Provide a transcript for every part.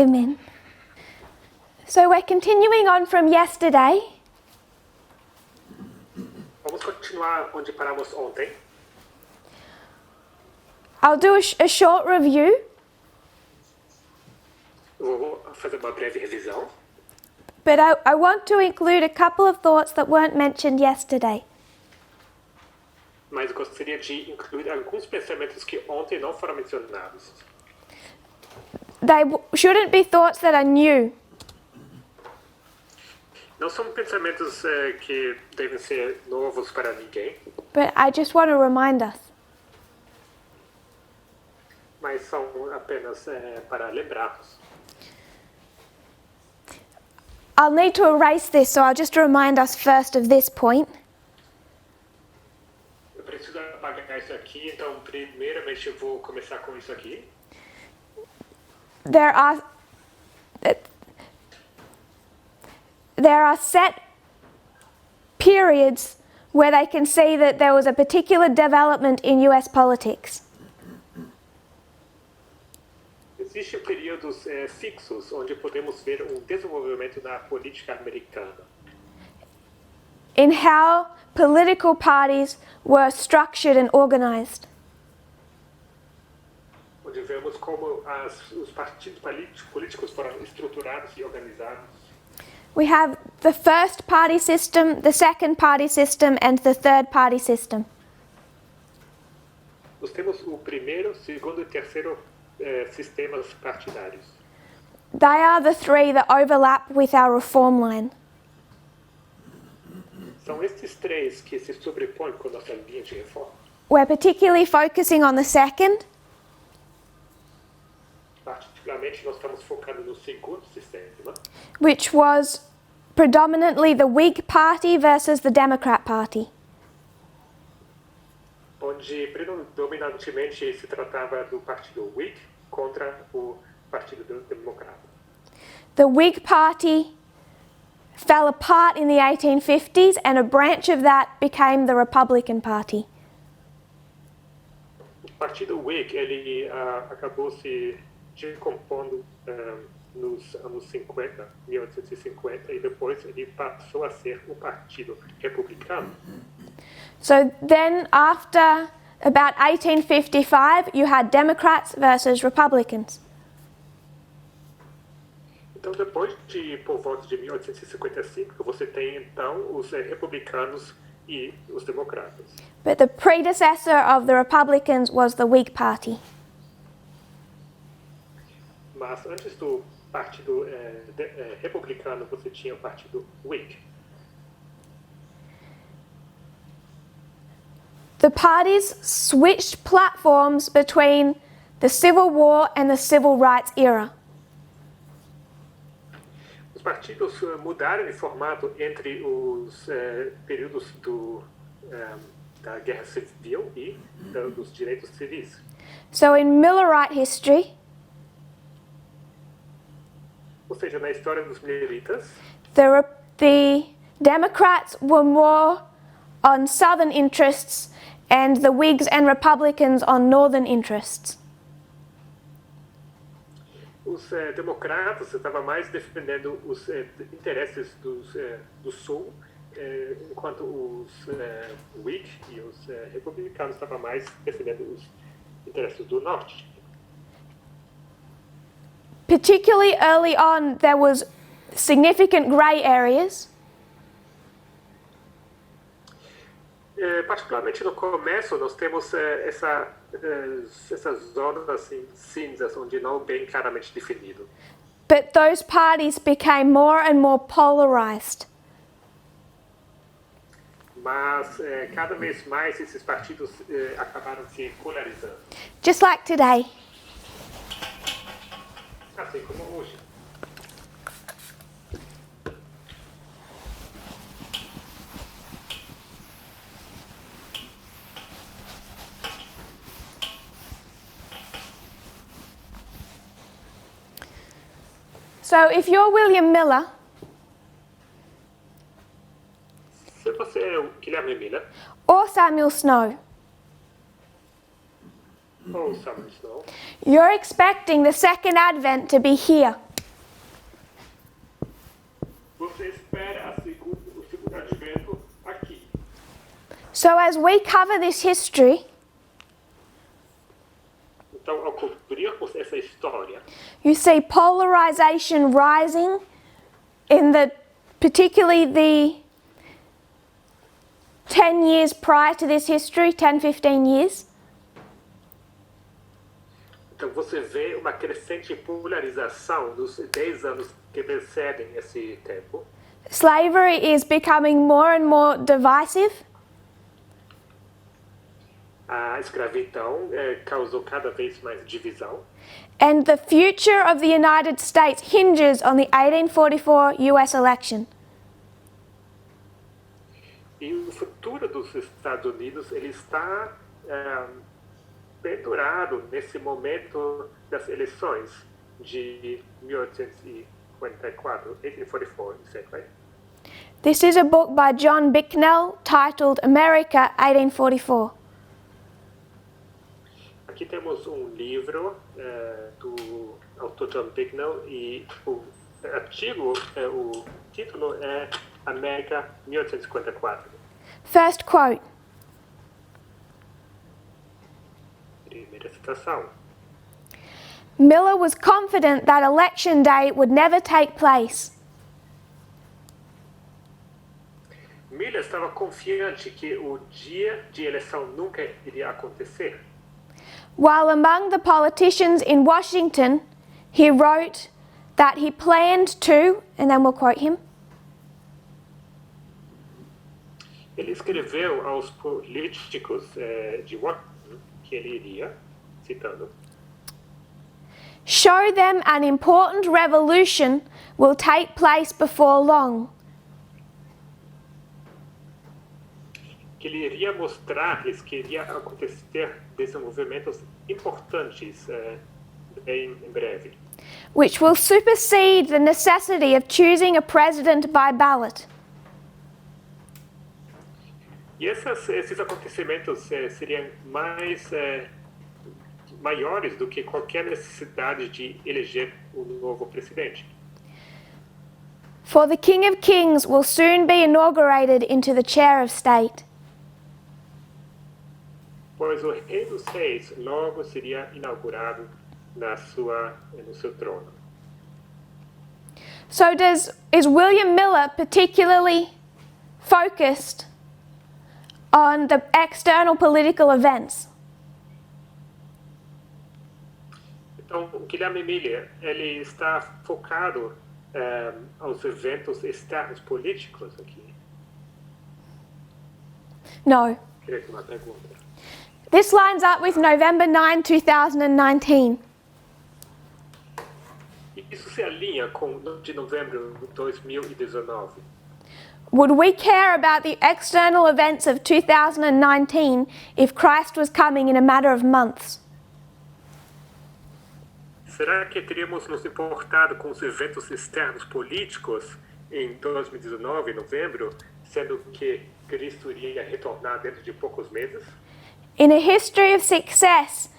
Amen. So we're continuing on from yesterday. Vamos continuar onde paramos ontem. I'll do a short review, Eu vou fazer uma breve revisão, but I want to include a couple of thoughts that weren't mentioned yesterday. mas gostaria de incluir alguns pensamentos que ontem não foram mencionados. They shouldn't be thoughts that are new. Não são pensamentos que devem ser novos para ninguém, But I just want to remind us. mas são apenas para lembrarmos. I'll need to erase this, so I'll just remind us first of this point. Eu preciso apagar isso aqui, então primeiramente eu vou começar com isso aqui. There are set periods where they can see that there was a particular development in US politics. Existem períodos fixos onde podemos ver desenvolvimento na política americana, In how political parties were structured and organized. onde vemos como os partidos políticos foram estruturados e organizados. We have the first party system, the second party system, and the third party system. Nós temos o primeiro, segundo e terceiro sistemas partidários. They are the three that overlap with our reform line. São estes três que se sobrepõem com nossa linha de reforma. We're particularly focusing on the second, Particularmente, nós estamos focando no segundo sistema, which was predominantly the Whig Party versus the Democrat Party. onde predominantemente se tratava do Partido Whig contra o Partido Democrata. The Whig Party fell apart in the 1850s, and a branch of that became the Republican Party. O Partido Whig ele acabou se decompondo nos anos 50, 1850, e depois ele passou a ser o Partido Republicano. So then, after about 1855, you had Democrats versus Republicans. Então, depois de por volta de 1855, você tem então os republicanos e os democratas. But the predecessor of the Republicans was the Whig Party. Mas antes do Partido Republicano, você tinha o Partido Whig. The parties switched platforms between the Civil War and the Civil Rights era. Os partidos mudaram de formato entre os períodos da Guerra Civil e dos direitos civis. So in Millerite history, Ou seja, na história dos mileritas, the Democrats were more on Southern interests and the Whigs and Republicans on Northern interests. os democratas estavam mais defendendo os interesses do Sul, enquanto os Whig e os republicanos estavam mais defendendo os interesses do Norte. Particularly early on, there was significant grey areas. Particularmente no começo, nós temos essas zonas assim, cinzas, onde não bem claramente definido. But those parties became more and more polarized. Mas cada vez mais esses partidos acabaram se polarizando, Just like today. assim como hoje. So if you're William Miller, Se você é o Guilherme Miller or Samuel Snow, ou Samuel Snow, you're expecting the second advent to be here. você espera o segundo advento aqui. So as we cover this history, Então, ao cobrirmos essa história, you see polarization rising in particularly the 10 years prior to this history, 10, 15 years. então você vê uma crescente polarização nos 10 anos que precedem esse tempo. Slavery is becoming more and more divisive. A escravidão causou cada vez mais divisão. And the future of the United States hinges on the 1844 US election. E o futuro dos Estados Unidos ele está pendurado nesse momento das eleições de 1844, 1844, you said, right? This is a book by John Bicknell titled America 1844. Aqui temos um livro do autor John Bicknell e o artigo, o título é América 1854. First quote. Primeira citação. Miller was confident that election day would never take place. Miller estava confiante que o dia de eleição nunca iria acontecer. While among the politicians in Washington, he wrote that he planned to, and then we'll quote him, Ele escreveu aos políticos de Washington que ele iria, citando, show them an important revolution will take place before long. que ele iria mostrar-lhes que iria acontecer desenvolvimentos importantes bem em breve, Which will supersede the necessity of choosing a president by ballot. E esses acontecimentos seriam maiores do que qualquer necessidade de eleger um novo presidente. For the King of Kings will soon be inaugurated into the chair of state. Pois o Rei dos Reis logo seria inaugurado no seu trono. So is William Miller particularly focused on the external political events? Então, o Guilherme Miller, ele está focado aos eventos externos políticos aqui? No. Queria ter uma pergunta. This lines up with November 9, 2019. Isso se alinha com o de novembro de 2019. Would we care about the external events of 2019 if Christ was coming in a matter of months? Será que teríamos nos importado com os eventos externos políticos em 2019, em novembro, sendo que Cristo iria retornar dentro de poucos meses? In a history of success,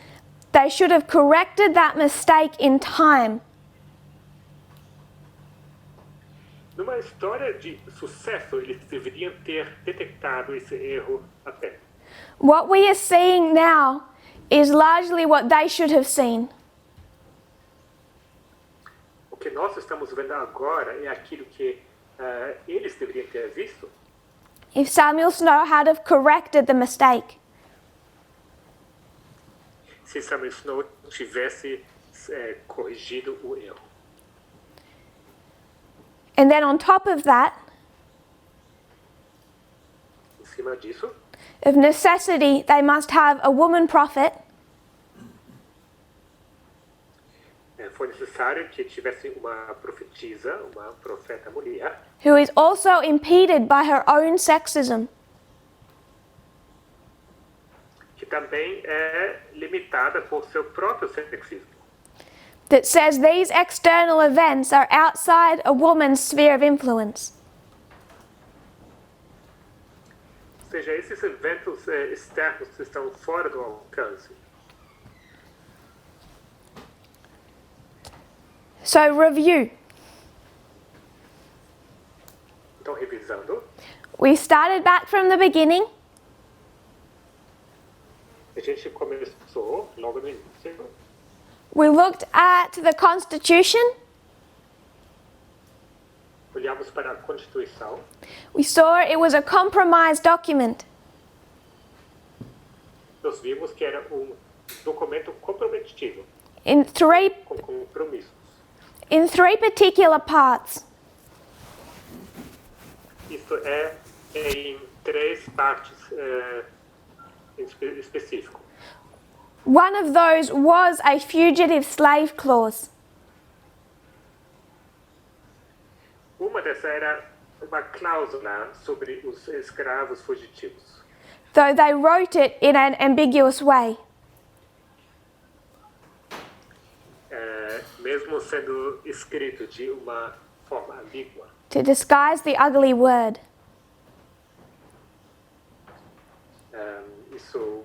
they should have corrected that mistake in time. Numa história de sucesso, eles deveriam ter detectado esse erro a tempo. What we are seeing now is largely what they should have seen. O que nós estamos vendo agora é aquilo que eles deveriam ter visto. If Samuel Snow had have corrected the mistake. Se Samuel Snow tivesse corrigido o erro. And then on top of that, Em cima disso, of necessity, they must have a woman prophet foi necessário que tivesse uma profetisa, uma profeta mulher, who is also impeded by her own sexism. que também é limitada por seu próprio sexismo. That says these external events are outside a woman's sphere of influence. Ou seja, esses eventos externos estão fora do alcance. So review. Então, revisando, we started back from the beginning. a gente começou logo no início. We looked at the Constitution. Olhamos para a Constituição. We saw it was a compromise document. Nós vimos que era documento comprometido, in three com compromissos. in three particular parts. Isso é em 3 partes específicas. One of those was a fugitive slave clause. Uma dessas era uma cláusula sobre os escravos fugitivos. Though they wrote it in an ambiguous way. Mesmo sendo escrito de uma forma ambígua. To disguise the ugly word. Isso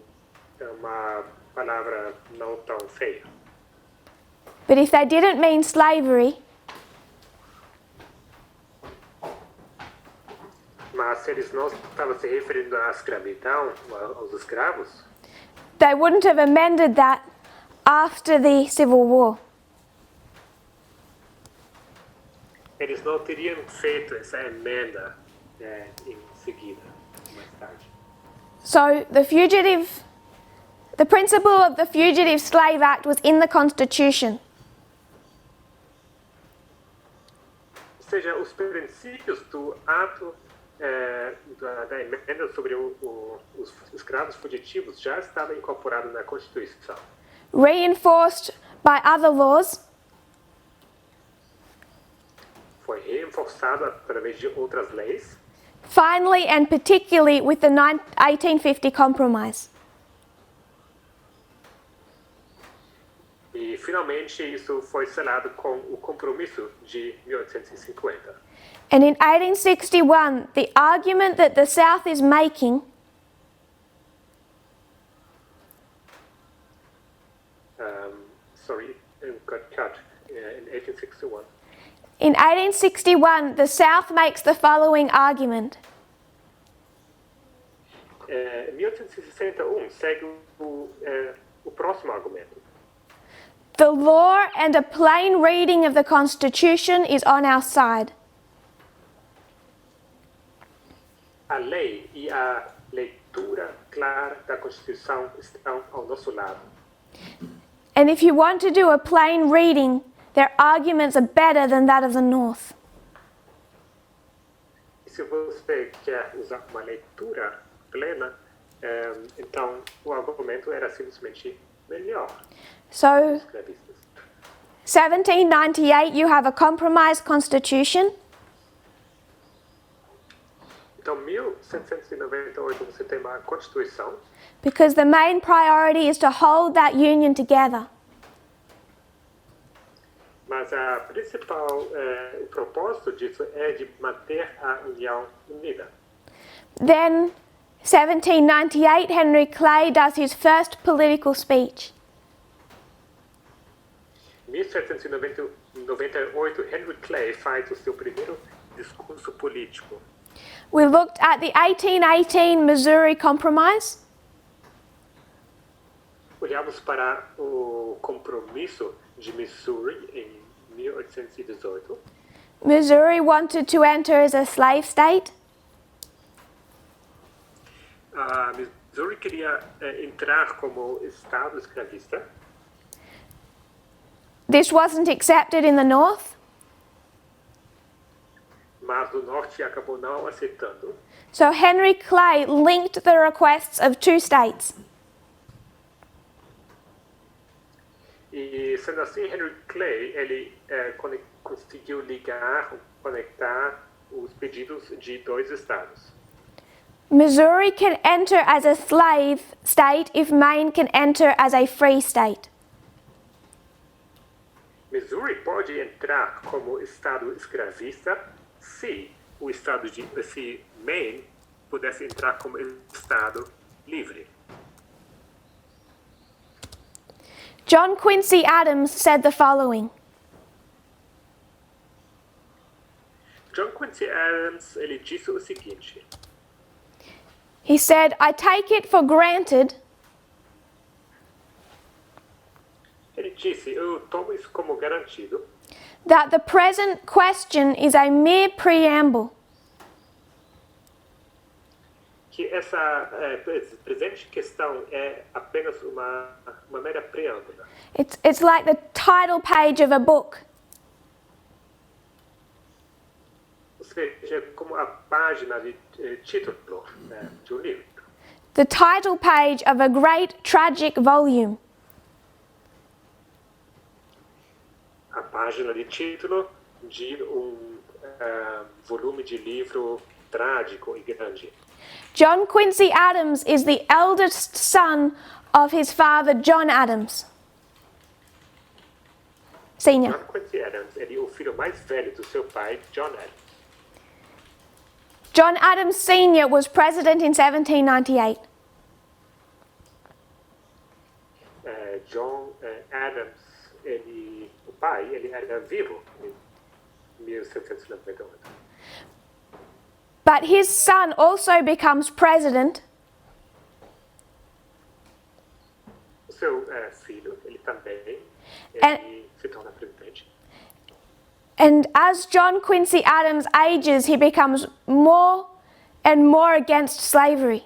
é uma palavra não tão feia. But if they didn't mean slavery, Mas se eles não estavam se referindo à escravidão, aos escravos, they wouldn't have amended that after the Civil War. eles não teriam feito essa emenda em seguida, mais tarde. So the principle of the Fugitive Slave Act was in the Constitution. Ou seja, os princípios do ato da emenda sobre os escravos fugitivos já estavam incorporados na Constituição. Reinforced by other laws, Foi reforçado através de outras leis, finally and particularly with the 1850 Compromise. e finalmente isso foi selado com o compromisso de 1850. And in 1861, the argument that the South is making Got cut in 1861. In 1861, the South makes the following argument. Em 1861 segue o próximo argumento. The law and a plain reading of the Constitution is on our side. A lei e a leitura clara da Constituição estão ao nosso lado. And if you want to do a plain reading, their arguments are better than that of the North. E se você quer usar uma leitura plena, então o argumento era simplesmente melhor. So, Escravistas. 1798, you have a compromise constitution. Então, 1798 você tem uma Constituição, Because the main priority is to hold that union together. mas a principal o propósito disso é de manter a União unida. Then, 1798, Henry Clay does his first political speech. 1798, Henry Clay faz o seu primeiro discurso político. We looked at the 1818 Missouri Compromise. Olhamos para o compromisso de Missouri em 1818. Missouri wanted to enter as a slave state. A Missouri queria entrar como estado escravista. This wasn't accepted in the North. Mas o norte acabou não aceitando. So Henry Clay linked the requests of two states. E sendo assim, Henry Clay ele conseguiu conectar os pedidos de 2 estados. Missouri can enter as a slave state if Maine can enter as a free state. Missouri pode entrar como estado escravista se o estado se Maine pudesse entrar como estado livre. John Quincy Adams said the following. John Quincy Adams, ele disse o seguinte: He said, I take it for granted ele disse, eu tomo isso como garantido, that the present question is a mere preamble que essa presente questão é apenas uma mera preâmbula. It's like the title page of a book. Ou seja, como a página de título de livro. The title page of a great tragic volume. A página de título de volume de livro trágico e grande. John Quincy Adams is the eldest son of his father, John Adams, Sr. John Quincy Adams, ele é o filho mais velho do seu pai, John Adams. John Adams Sr. was president in 1798. John Adams, o pai, ele era vivo em 1798. But his son also becomes president, O seu filho, ele também se torna presidente. and as John Quincy Adams ages, he becomes more and more against slavery.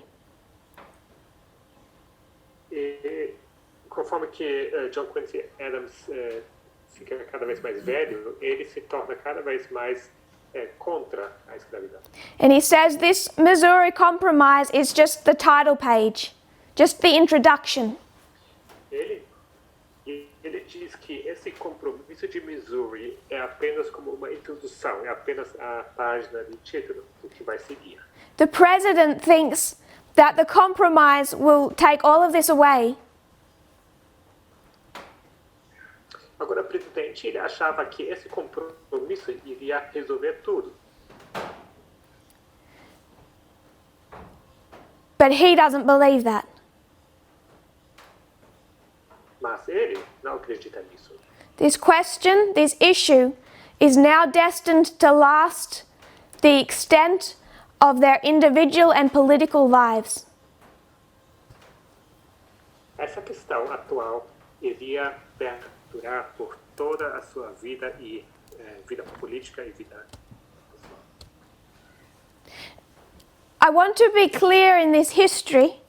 E conforme que John Quincy Adams fica cada vez mais velho, ele se torna cada vez mais contra a escravidão. And he says this Missouri Compromise is just the title page, just the introduction. Ele diz que esse compromisso de Missouri é apenas como uma introdução, é apenas a página de título do que vai seguir. The president thinks that the compromise will take all of this away. Agora, o presidente, ele achava que esse compromisso iria resolver tudo. But he doesn't believe that. Mas ele não acredita nisso. This question, this issue, is now destined to last the extent of their individual and political lives. Essa questão atual iria perdurar por toda a sua vida e vida política e vida pessoal. I want to be clear in this history.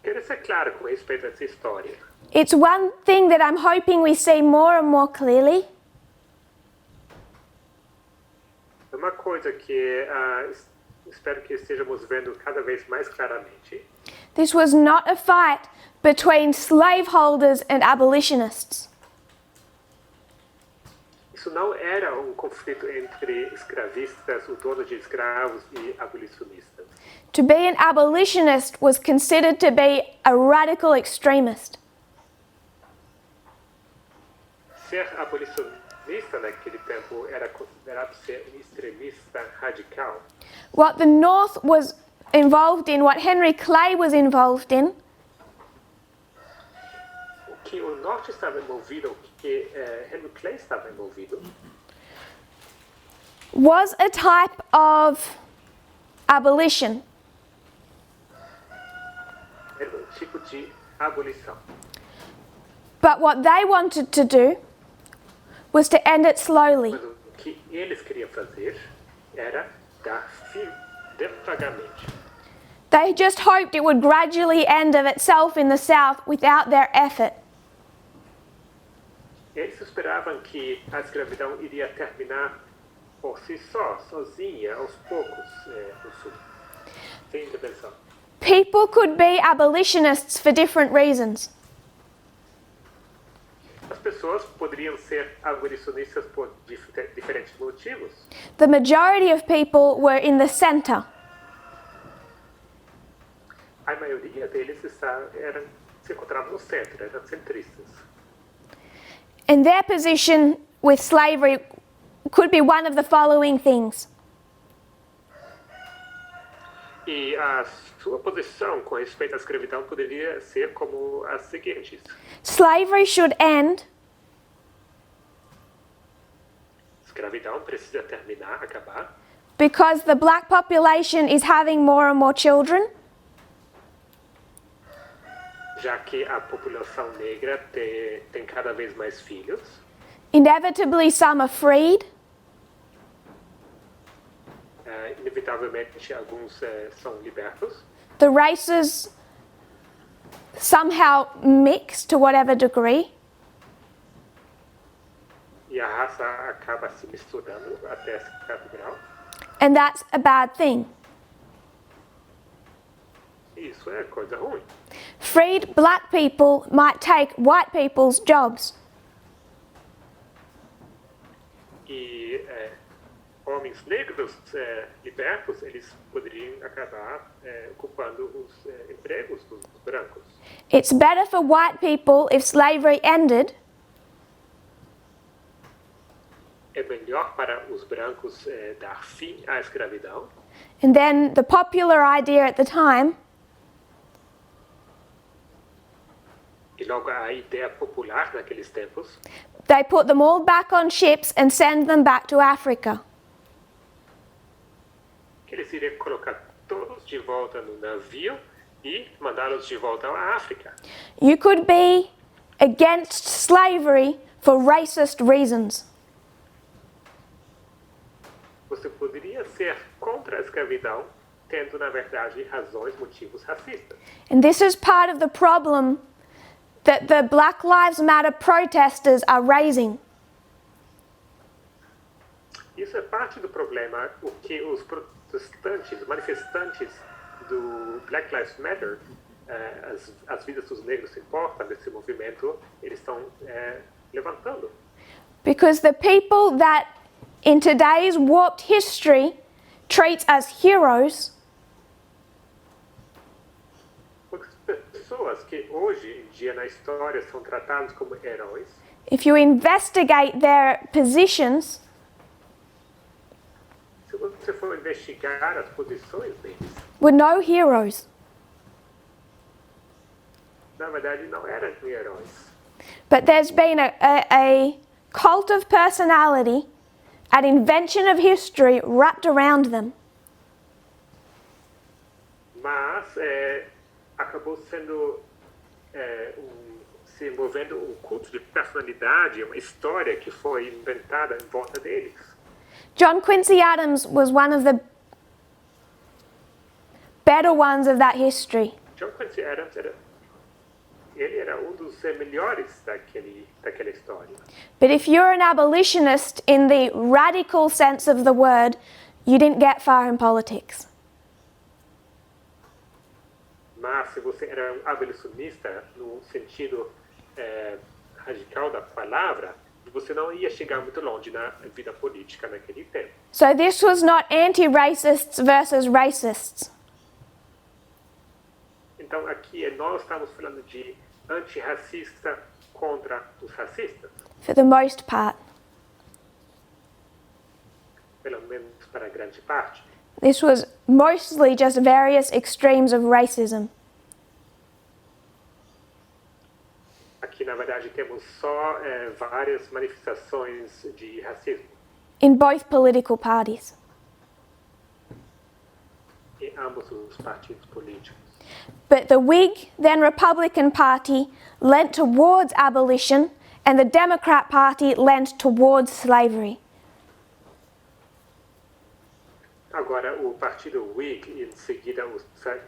Quero ser claro com respeito a essa história. It's one thing that I'm hoping we see more and more clearly. Uma coisa que espero que estejamos vendo cada vez mais claramente. This was not a fight between slaveholders and abolitionists. Isso não era conflito entre escravistas, o dono de escravos e abolicionistas. To be an abolitionist was considered to be a radical extremist. Ser abolicionista naquele tempo era considerado ser extremista radical. What the North was involved in, what Henry Clay was involved in, O que o norte estava envolvido, o que Henry Clay estava envolvido, was a type of abolition. era tipo de abolição. But what they wanted to do was to end it slowly. Mas o que eles queriam fazer era dar fim devagarmente. They just hoped it would gradually end of itself in the South without their effort. Eles esperavam que a escravidão iria terminar por si só, sozinha, aos poucos, no sul, sem intervenção. People could be abolitionists for different reasons. As pessoas poderiam ser abolicionistas por diferentes motivos. The majority of people were in the center. A maioria deles se encontravam no centro, eram centristas. And their position with slavery could be one of the following things. E a sua posição com respeito à escravidão poderia ser como as seguintes. Slavery should end escravidão precisa terminar, acabar, because the black population is having more and more children, já que a população negra tem cada vez mais filhos. inevitably some are freed, Inevitavelmente, alguns são libertos. the races somehow mix to whatever degree, E a raça acaba se misturando até certo grau. and that's a bad thing. E isso é coisa ruim. Freed black people might take white people's jobs. E homens negros libertos, eles poderiam acabar ocupando os empregos dos brancos. It's better for white people if slavery ended É melhor para os brancos dar fim à escravidão. and then the popular idea at the time E logo a ideia popular naqueles tempos, they put them all back on ships and send them back to Africa. que eles iriam colocar todos de volta no navio e mandá-los de volta à África. You could be against slavery for racist reasons. Você poderia ser contra a escravidão, tendo, na verdade, razões, motivos racistas. And this is part of the problem that the Black Lives Matter protesters are raising. Isso é parte do problema, o que os protestantes, manifestantes do Black Lives Matter, as vidas dos negros importam, desse movimento, eles estão levantando. Because the people that in today's warped history treats as heroes Porque as pessoas que hoje em dia na história são tratadas como heróis, if you investigate their positions, se você for investigar as posições deles, were no heroes. na verdade não eram heróis. But there's been a cult of personality, an invention of history wrapped around them. Mas acabou sendo se envolvendo um culto de personalidade, uma história que foi inventada em volta deles. John Quincy Adams was one of the better ones of that history. John Quincy Adams ele era dos melhores daquela história. But if you're an abolitionist in the radical sense of the word, you didn't get far in politics. Mas se você era um abolicionista no sentido radical da palavra, você não ia chegar muito longe na vida política naquele tempo. So this was not anti-racists versus racists. Então aqui nós estamos falando de antirracista contra os racistas, For the most part. pelo menos para grande parte. This was mostly just various extremes of racism. Aqui, na verdade, temos só várias manifestações de racismo In both political parties. em ambos os partidos políticos. But the Whig, then Republican Party, leant towards abolition, and the Democrat Party leant towards slavery. Agora, o partido Whig e, em seguida, o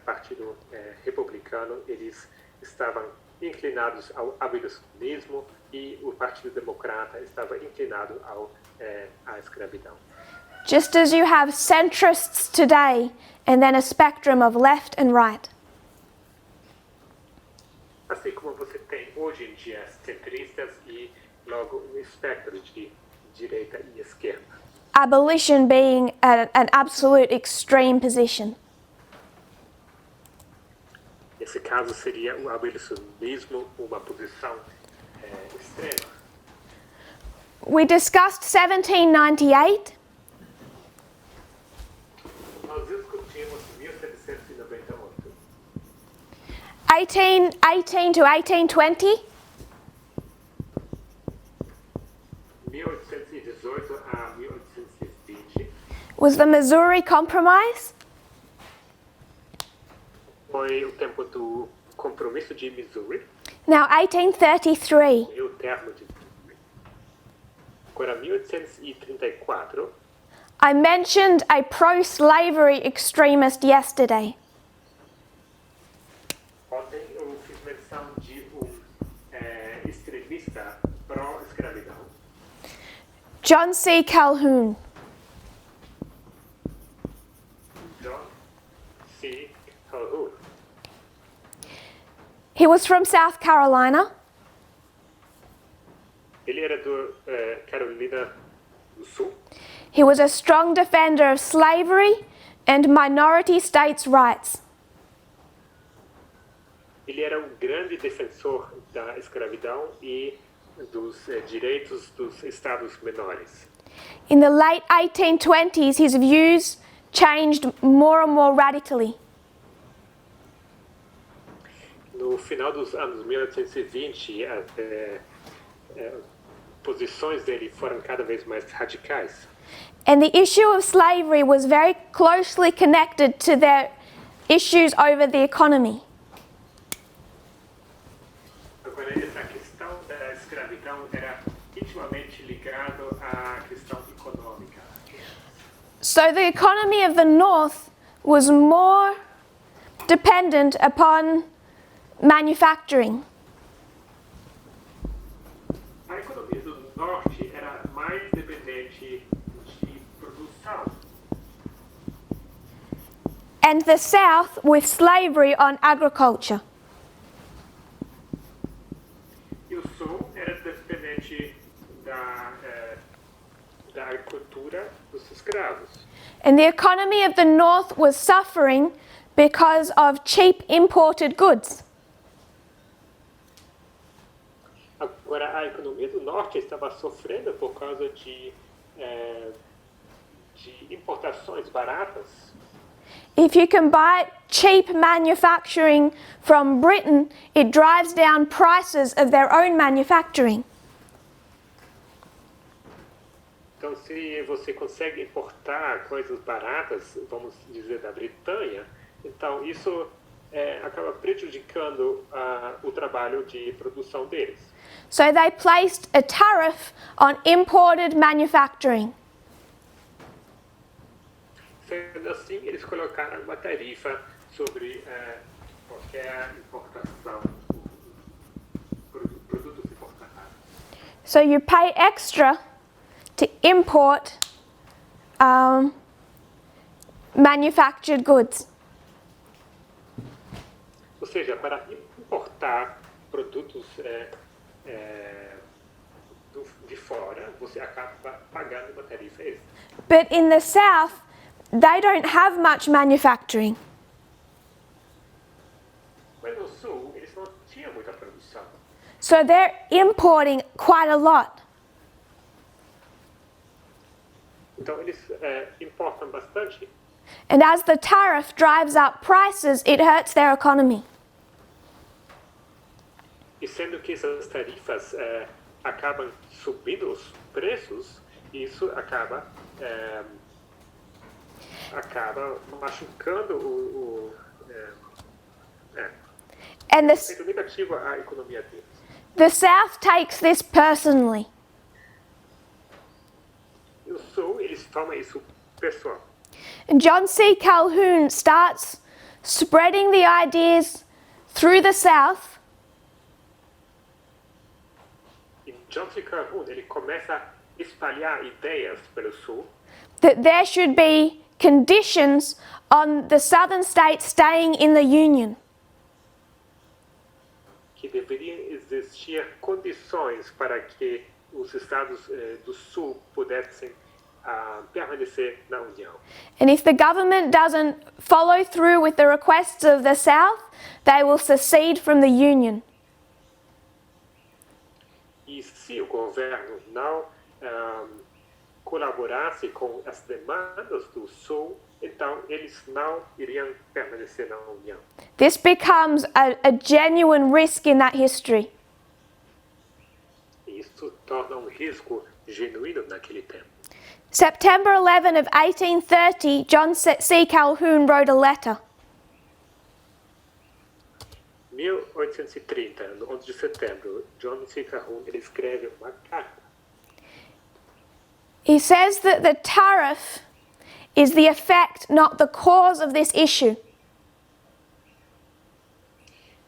partido republicano, eles estavam inclinados ao abolicionismo e o partido democrata estava inclinado à escravidão. Just as you have centrists today, and then a spectrum of left and right. Assim como você tem hoje em dia centristas e logo um espectro de direita e esquerda. Abolition being an absolute extreme position. Nesse caso seria o abolicionismo uma posição extrema. We discussed 1798. Nós discutimos 1798. 1818 to 1820. 1818 a 1820. was the Missouri Compromise. Foi o tempo do compromisso de Missouri, Now, 1833. e o termo de Missouri. Agora, 1834, I mentioned a pro-slavery extremist yesterday. ontem eu fiz menção de extremista pró-escravidão, John C. Calhoun. John C. Calhoun. He was from South Carolina. Ele era do Carolina do Sul. He was a strong defender of slavery and minority states' rights. Ele era um grande defensor da escravidão e dos direitos dos estados menores. In the late 1820s, his views changed more and more radically. No final dos anos 1820, posições dele foram cada vez mais radicais. And the issue of slavery was very closely connected to their issues over the economy. Agora, essa questão da escravidão era intimamente ligada à questão econômica. So the economy of the North was more dependent upon manufacturing. A economia do norte era mais dependente de produção, And the South with slavery on agriculture. e o sul era dependente da agricultura dos escravos. And the economy of the North was suffering because of cheap imported goods. Agora, a economia do norte estava sofrendo por causa de importações baratas. If you can buy cheap manufacturing from Britain, it drives down prices of their own manufacturing. Então, se você consegue importar coisas baratas, vamos dizer, da Bretanha, então isso acaba prejudicando o trabalho de produção deles. So they placed a tariff on imported manufacturing. Sendo assim, eles colocaram uma tarifa sobre qualquer importação, produtos importados. So you pay extra to import manufactured goods. Ou seja, para importar produtos de fora, você acaba pagando uma tarifa extra. But in the South, they don't have much manufacturing. Mas no sul, eles não tinham muita produção. So they're importing quite a lot. Então, eles importam bastante. And as the tariff drives up prices, it hurts their economy. E sendo que essas tarifas acabam subindo os preços, isso acaba machucando o And efeito negativo à economia deles. the South takes this personally. E o sul, eles tomam isso pessoal. And John C. Calhoun starts spreading the ideas through the South E John C. Calhoun, ele começa a espalhar ideias pelo sul that there should be conditions on the southern states staying in the Union. que deveriam existir condições para que os estados do sul pudessem permanecer na União. And if the government doesn't follow through with the requests of the South, they will secede from the Union. E se o governo não colaborasse com as demandas do sul, então eles não iriam permanecer na União. This becomes a genuine risk in that history. E isso torna um risco genuíno naquele tempo. September 11 of 1830, John C. Calhoun wrote a letter. 1830, no 11 de setembro, John C. Calhoun ele escreve uma carta. He says that the tariff is the effect, not the cause of this issue.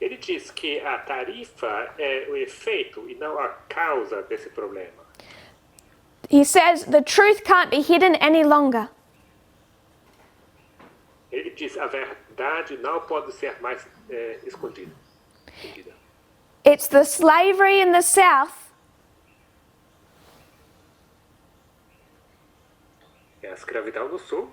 Ele diz que a tarifa é o efeito e não a causa desse problema. He says the truth can't be hidden any longer. Ele diz a verdade não pode ser mais escondida. It's the slavery in the South É a escravidão no sul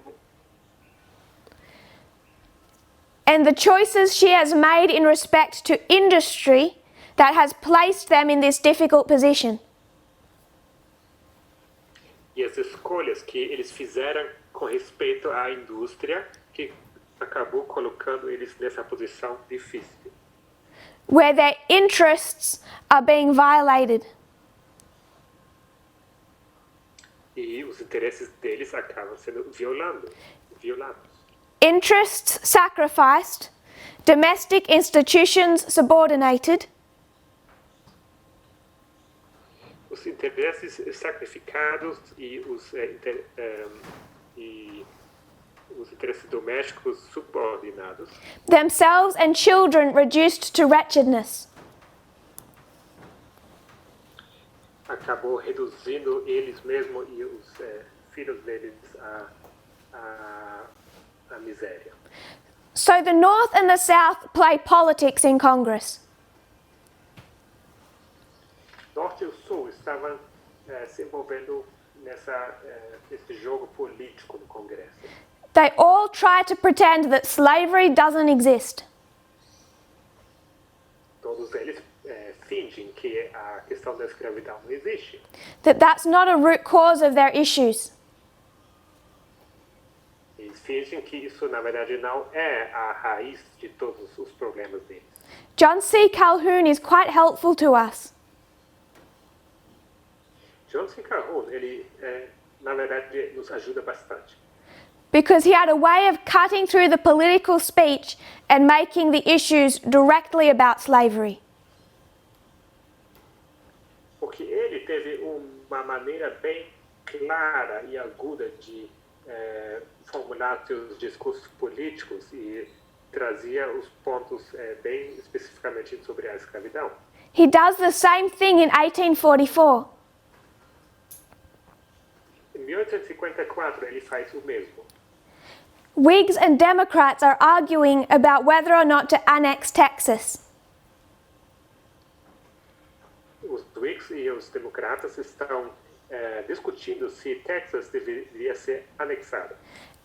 and the choices she has made in respect to industry that has placed them in this difficult position. e as escolhas que eles fizeram com respeito à indústria que acabou colocando eles nessa posição difícil. Where their interests are being violated. E os interesses deles acabam sendo violados. Interests sacrificed, domestic institutions subordinated, Os interesses sacrificados e os interesses domésticos subordinados themselves and children reduced to wretchedness. acabou reduzindo eles mesmos e os filhos deles à miséria. So the North and the South play politics in Congress. Norte e o Sul estavam se envolvendo nesse jogo político no Congresso. They all try to pretend that slavery doesn't exist. Todos eles fingem que a questão da escravidão não existe. That that's not a root cause of their issues. Eles fingem que isso, na verdade, não é a raiz de todos os problemas deles. John C. Calhoun is quite helpful to us. John C. Calhoun, ele, na verdade, nos ajuda bastante. Because he had a way of cutting through the political speech and making the issues directly about slavery. Porque ele teve uma maneira bem clara e aguda de formular seus discursos políticos e trazia os pontos bem especificamente sobre a escravidão. He does the same thing in 1844. Em 1854 ele faz o mesmo. Whigs and Democrats are arguing about whether or not to annex Texas. Os Whigs e os democratas estão discutindo se Texas deveria ser anexada.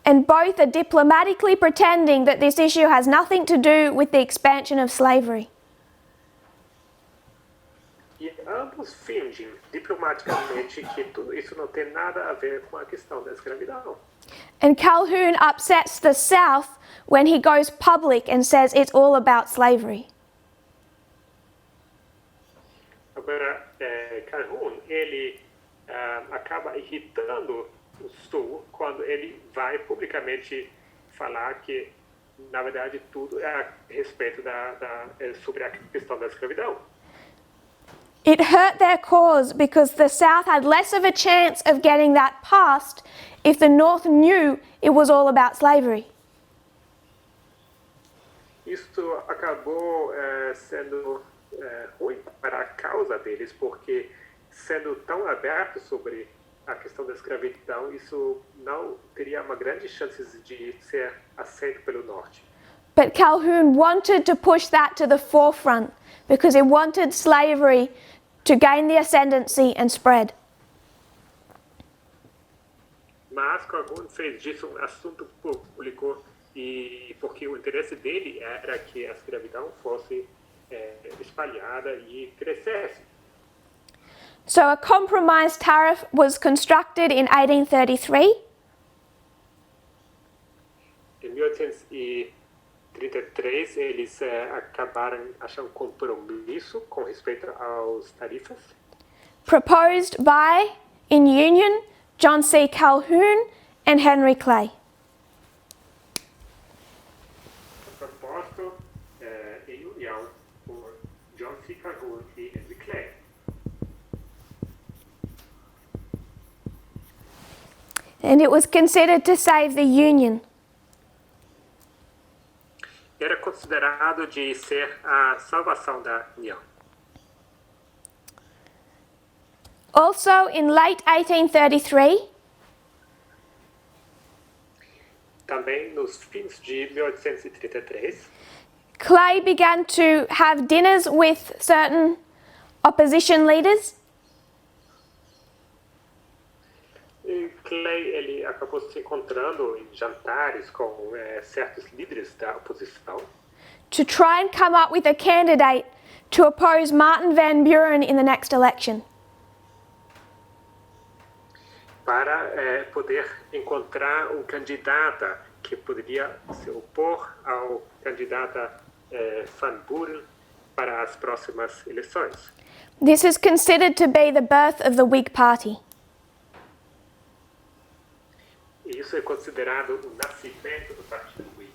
And both are diplomatically pretending that this issue has nothing to do with the expansion of slavery. E ambos fingem diplomaticamente que tudo isso não tem nada a ver com a questão da escravidão. And Calhoun upsets the South when he goes public and says it's all about slavery. Agora, Calhoun, ele acaba irritando o Sul quando ele vai publicamente falar que, na verdade, tudo é a respeito sobre a questão da escravidão. It hurt their cause because the South had less of a chance of getting that passed if the North knew it was all about slavery. Isso acabou sendo ruim para a causa deles, porque sendo tão aberto sobre a questão da escravidão, isso não teria uma grande chance de ser aceito pelo Norte. But Calhoun wanted to push that to the forefront because he wanted slavery to gain the ascendancy and spread. Mas Calhoun fez disso um assunto público e porque o interesse dele era que a escravidão fosse espalhada e crescesse. So a compromise tariff was constructed in 1833. Em 1833 eles acabaram achando um compromisso com respeito aos tarifas. Proposed by, in union, John C. Calhoun, and Henry Clay. Proposto em união por John C. Calhoun e Henry Clay. And it was considered to save the Union. Era considerado de ser a salvação da União. Also, in late 1833, Também nos fins de 1833, Clay began to have dinners with certain opposition leaders, Clay ele acabou se encontrando em jantares com certos líderes da oposição to try and come up with a candidate to oppose Martin Van Buren in the next election. para poder encontrar um candidato que poderia se opor ao candidato Van Buren para as próximas eleições. This is considered to be the birth of the Whig Party. E isso é considerado o nascimento do Partido Whig.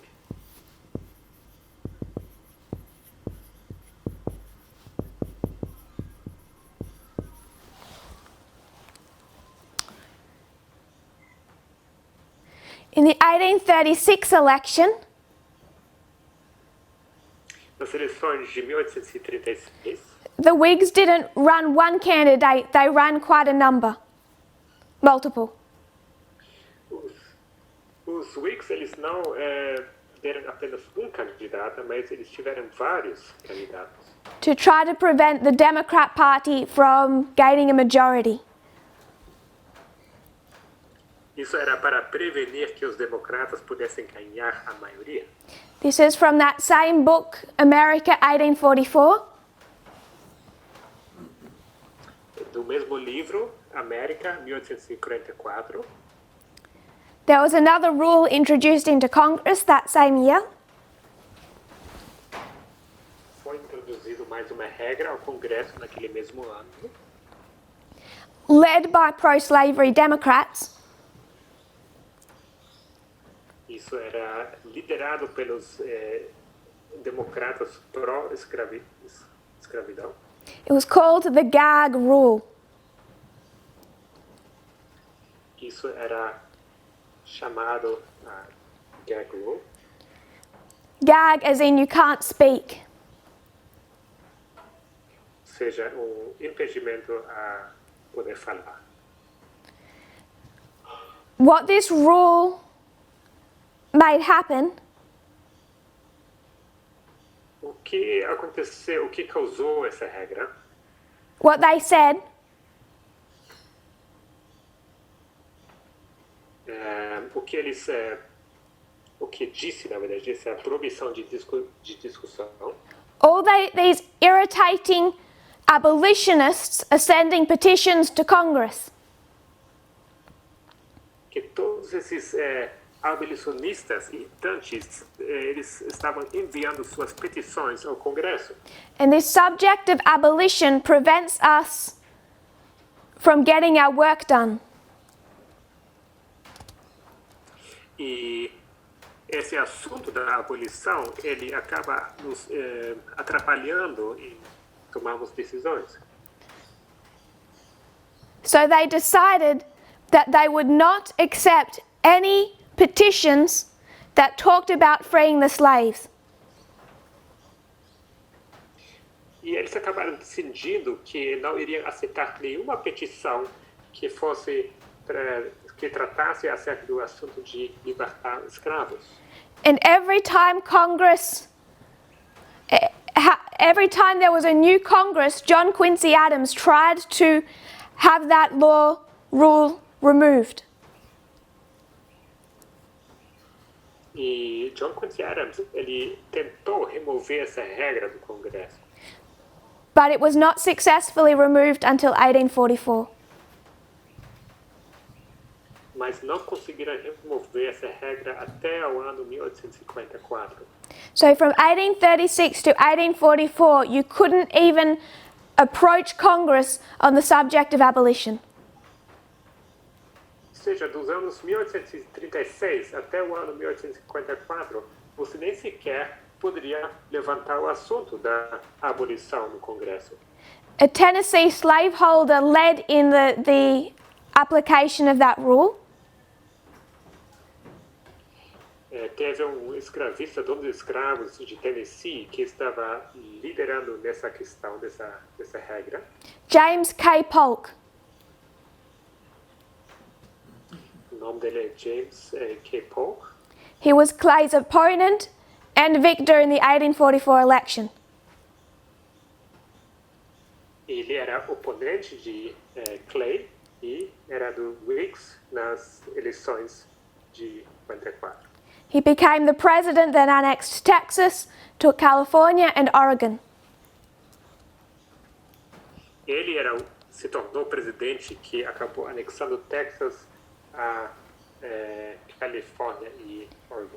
In the 1836 election, Nas eleições de 1836, the Whigs didn't run one candidate, they ran quite a number. Multiple. os Whigs eles não deram apenas um candidato, mas eles tiveram vários candidatos To try to prevent the Democrat Party from gaining a majority. Isso era para prevenir que os democratas pudessem ganhar a maioria. This is from that same book, America 1844. Do mesmo livro, América, 1844, There was another rule introduced into Congress that same year. foi introduzido mais uma regra ao Congresso naquele mesmo ano, Led by pro-slavery Democrats, isso era liderado pelos democratas pró-escravidão. it was called the Gag Rule. Isso era chamado gag rule, Gag as in you can't speak. ou seja, impedimento a poder falar. What this rule made happen O que aconteceu, o que causou essa regra? what they said o que disse, na verdade, essa é a proibição de discussão. all these irritating abolitionists are sending petitions to Congress. Que todos esses abolicionistas irritantes, eles estavam enviando suas petições ao Congresso. And this subject of abolition prevents us from getting our work done. E esse assunto da abolição, ele acaba nos atrapalhando em tomarmos decisões. So they decided that they would not accept any petitions that talked about freeing the slaves. E eles acabaram decidindo que não iriam aceitar nenhuma petição que fosse que tratasse acerca do assunto de libertar escravos. And every time there was a new Congress, John Quincy Adams tried to have that rule removed. E John Quincy Adams, ele tentou remover essa regra do Congresso, But it was not successfully removed until 1844. mas não conseguiram remover essa regra até o ano 1854. So from 1836 to 1844, you couldn't even approach Congress on the subject of abolition. seja, dos anos 1836 até o ano 1854, você nem sequer poderia levantar o assunto da abolição no Congresso. A Tennessee slaveholder led in the application of that rule. Teve escravista, dono de escravos de Tennessee, que estava liderando nessa questão, dessa regra. James K. Polk. O nome dele é James K. Polk. He was Clay's opponent and victor in the 1844 election. Ele era oponente de Clay e era do Whigs nas eleições de 54. He became the president that annexed Texas, took California and Oregon. Ele se tornou presidente que acabou anexando Texas, a Califórnia e Oregon.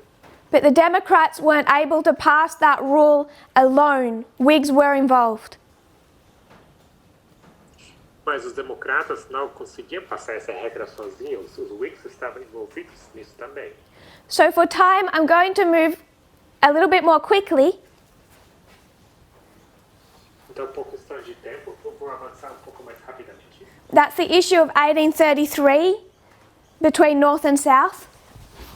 But the Democrats weren't able to pass that rule alone. Whigs were involved. Mas os democratas não conseguiam passar essa regra sozinhos. Os Whigs estavam envolvidos nisso também. So for time, I'm going to move a little bit more quickly. Então, por questão de tempo, eu vou avançar um pouco mais rapidamente. That's the issue of 1833 between North and South.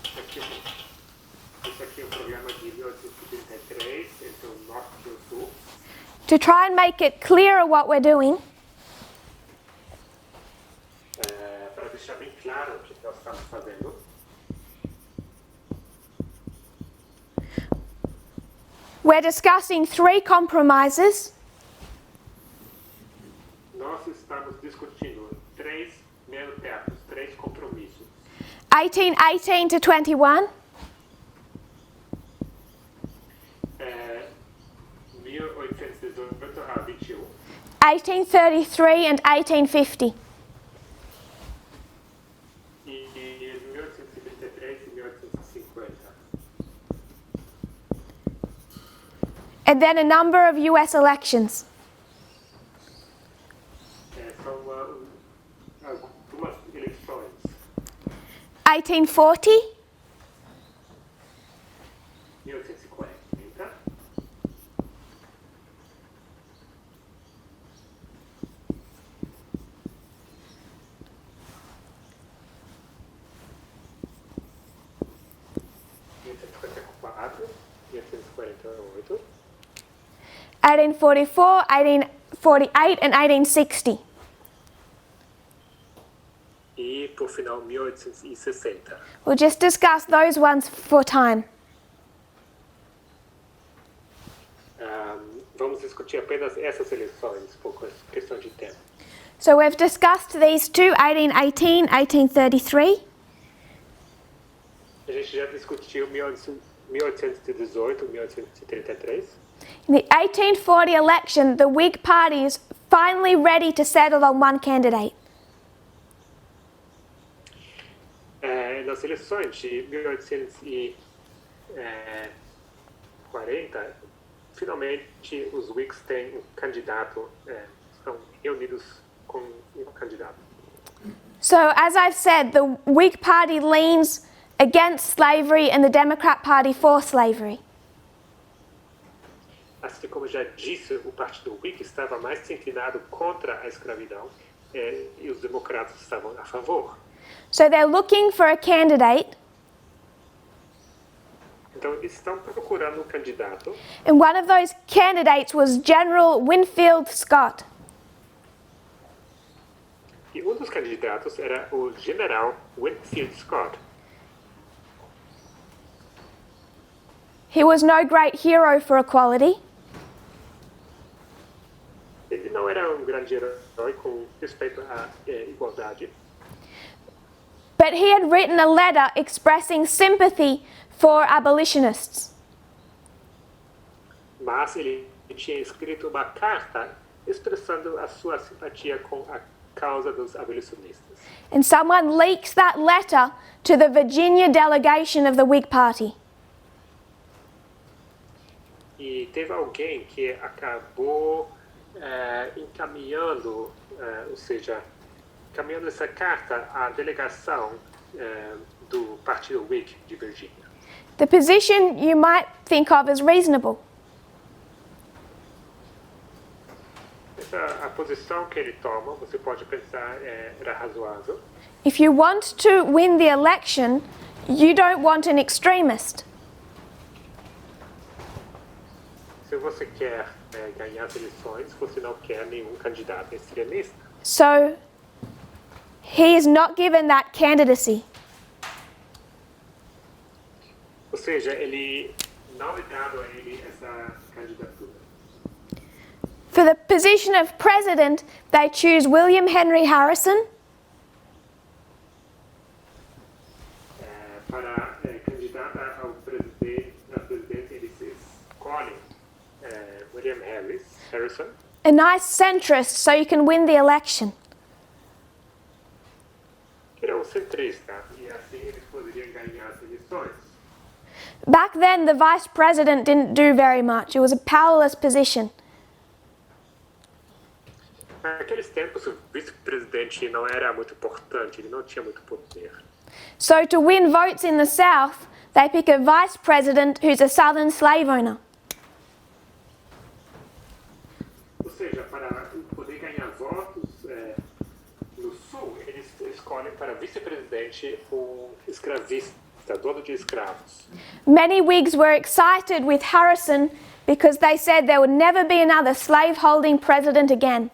Esse aqui é o problema de 1833 entre o norte e o sul. To try and make it clearer what we're doing, Para deixar bem claro o que nós estamos fazendo. we're discussing 3 compromises. Nós estamos discutindo 3 meio-termos, 3 compromissos. 1818 to 21, 1818 a 21, 1833 and 1850. e 1833 e 1850. And then a number of US elections. São algumas eleições. 1840, 1840, 1854, 1848, 1844, 1848 and 1860. e, por final, 1860. We'll just discuss those ones for time. Vamos discutir apenas essas eleições, por questão de tempo. So we've discussed these two, 1818, 1833. A gente já discutiu 1818, 1833. In the 1840 election, the Whig Party is finally ready to settle on one candidate. Nas eleições de 1840, finalmente os Whigs têm um candidato, estão reunidos com um candidato. So as I've said, the Whig Party leans against slavery and the Democrat Party for slavery. Assim como já disse, o partido Whig estava mais inclinado contra a escravidão e os democratas estavam a favor. So they're looking for a candidate, Então, eles estão procurando um candidato, and one of those candidates was General Winfield Scott. e um dos candidatos era o general Winfield Scott. He was no great hero for equality, Ele não era um grande herói com respeito à igualdade, but he had written a letter expressing sympathy for abolitionists. mas ele tinha escrito uma carta expressando a sua simpatia com a causa dos abolicionistas. And someone leaks that letter to the Virginia delegation of the Whig Party. E teve alguém que acabou encaminhando, ou seja, encaminhando essa carta à delegação do Partido Whig de Virgínia. The position you might think of as reasonable. A posição que ele toma, você pode pensar, era razoável. If you want to win the election, you don't want an extremist. Se você quer ganhar as eleições, você não quer nenhum candidato extremista. So he is not given that candidacy. Ou seja, ele não é dado a ele essa candidatura. For the position of president, they choose William Henry Harrison, Para candidata ao presidente, eles escolhem William Harrison, a nice centrist, so you can win the election. que era um centrista, e assim eles poderiam ganhar as eleições. Back then, the vice president didn't do very much. It was a powerless position. Naqueles tempos, o vice-presidente não era muito importante, ele não tinha muito poder. So to win votes in the South, they pick a vice president who's a Southern slave owner. Ou seja, para poder ganhar votos no Sul, eles escolhem para vice-presidente um escravista, dono de escravos. Many Whigs were excited with Harrison because they said there would never be another slave-holding president again.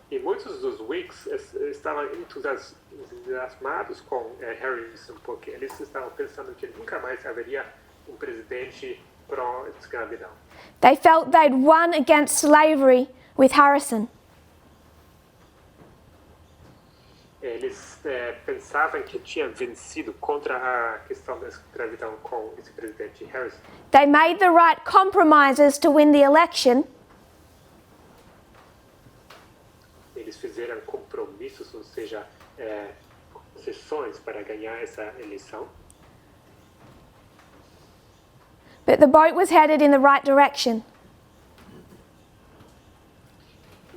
E muitos dos Whigs estavam entusiasmados com Harrison, porque eles estavam pensando que nunca mais haveria presidente pró-escravidão. They felt they'd won against slavery with Harrison. Eles pensavam que tinham vencido contra a questão da escravidão com esse presidente Harrison. They made the right compromises to win the election, Eles fizeram compromissos, ou seja, concessões para ganhar essa eleição. but the boat was headed in the right direction.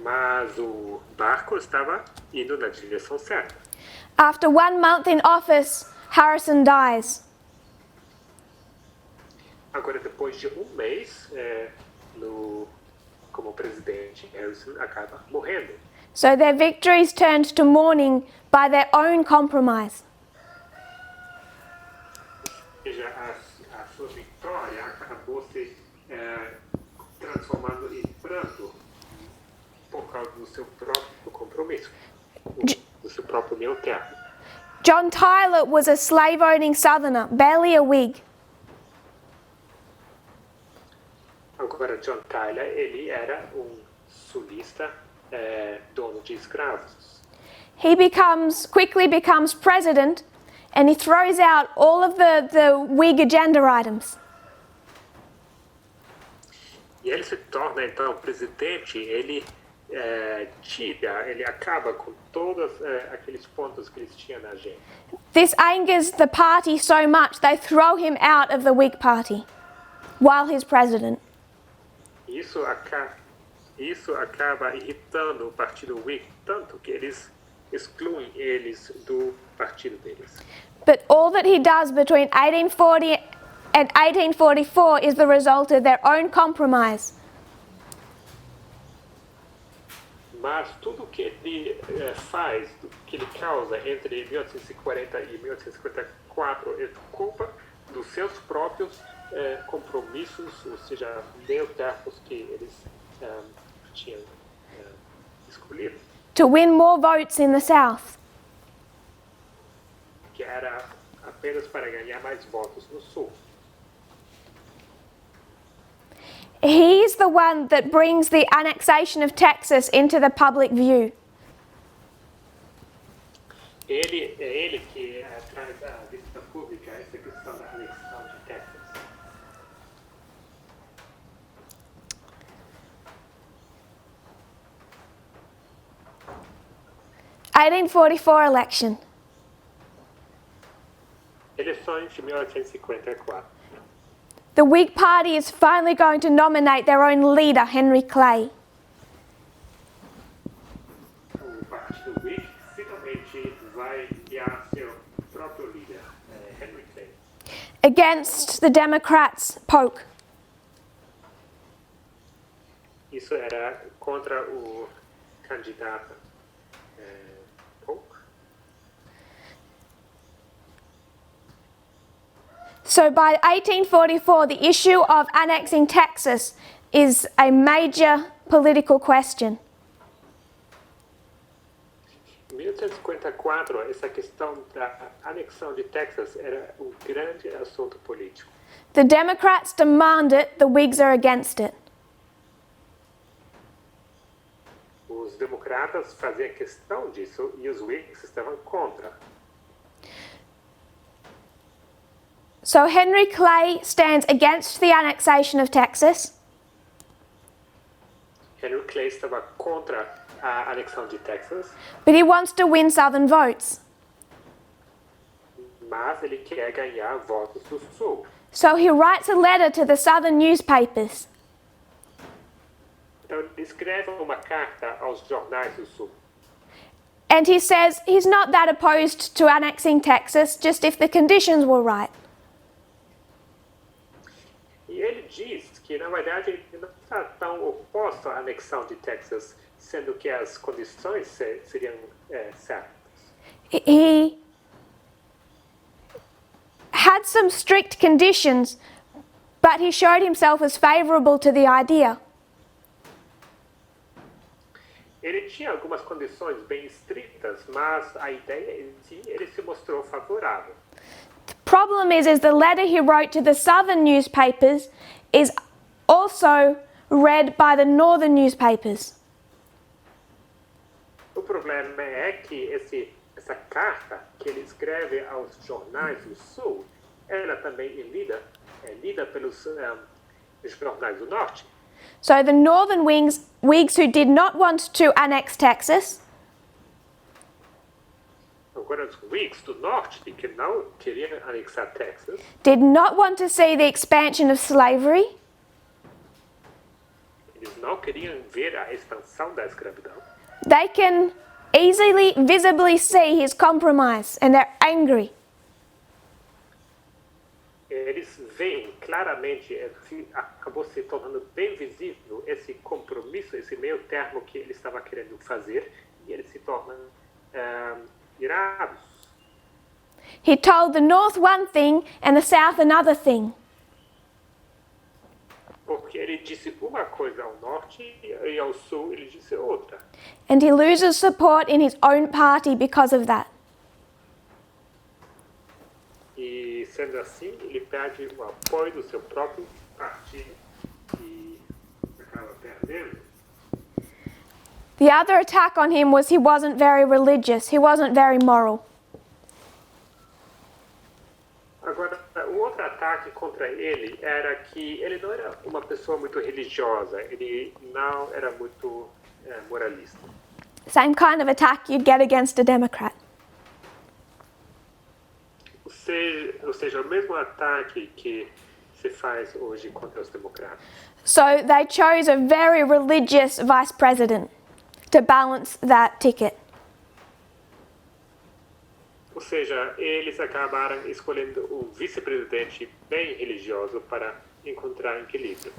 Mas o barco estava indo na direção certa. After 1 month in office, Harrison dies. Agora, depois de mês como presidente, Harrison acaba morrendo. So their victories turned to mourning by their own compromise. Ou seja, a sua vitória acabou se transformando em pranto por causa do seu próprio compromisso, do seu próprio meio termo. John Tyler was a slave-owning Southerner, barely a Whig. Agora, John Tyler, ele era sulista, dono de escravos. He quickly becomes president, and he throws out all of the Whig agenda items. E ele se torna, então, presidente, ele acaba com todos aqueles pontos que eles tinham na agenda. This angers the party so much they throw him out of the Whig Party while he's president. Isso acaba irritando o partido Whig, tanto que eles excluem eles do partido deles. But all that he does between 1840 and 1844 is the result of their own compromise. Mas tudo que ele faz, que ele causa entre 1840 e 1854 é culpa dos seus próprios compromissos, ou seja, meio-termos que eles tinham escolhido. To win more votes in the South. Que era apenas para ganhar mais votos no Sul. He's the one that brings the annexation of Texas into the public view. Ele é ele que traz à vista pública essa questão da anexação de Texas. (1844) election. Eleições de 1854. The Whig Party is finally going to nominate their own leader, Henry Clay. vai enviar seu próprio líder, Henry Clay, against the Democrats' Polk. isso era contra o candidato Polk. So by 1844, the issue of annexing Texas is a major political question. Em 1854, essa questão da anexão de Texas era um grande assunto político. The Democrats demand it, the Whigs are against it. Os democratas faziam questão disso e os Whigs estavam contra. So Henry Clay stands against the annexation of Texas. Henry Clay estava contra a anexão de Texas, But he wants to win Southern votes. mas ele quer ganhar votos do Sul. So he writes a letter to the Southern newspapers. Então ele escreve uma carta aos jornais do Sul. And he says he's not that opposed to annexing Texas, just if the conditions were right. E ele diz que, na verdade, ele não está tão oposto à anexão de Texas, sendo que as condições seriam certas. He had some strict conditions, but he showed himself as favourable to the idea. Ele tinha algumas condições bem estritas, mas a ideia em si, ele se mostrou favorável. Problem is the letter he wrote to the Southern newspapers is also read by the Northern newspapers. O problema é que essa carta que ele escreve aos jornais do Sul, ela também é lida pelos jornais do Norte. So the Northern Whigs who did not want to annex Texas Agora, os Whigs do Norte, que não queriam anexar Texas, did not want to see the expansion of slavery. eles não queriam ver a expansão da escravidão. They can easily, visibly see his compromise and they're angry. Eles veem claramente, acabou se tornando bem visível esse compromisso, esse meio termo que ele estava querendo fazer, e eles se tornam irados. He told the North one thing and the South another thing. Porque ele disse uma coisa ao norte e ao sul ele disse outra. And he loses support in his own party because of that. E sendo assim, ele perde o apoio do seu próprio partido e acaba perdendo. The other attack on him was he wasn't very religious, he wasn't very moral. Agora, o outro ataque contra ele era que ele não era uma pessoa muito religiosa, ele não era muito moralista. Same kind of attack you'd get against a Democrat. Ou seja, o mesmo ataque que se faz hoje contra os democratas. So they chose a very religious vice president to balance that ticket. Ou seja, eles acabaram escolhendo um vice-presidente bem religioso para encontrar equilíbrio.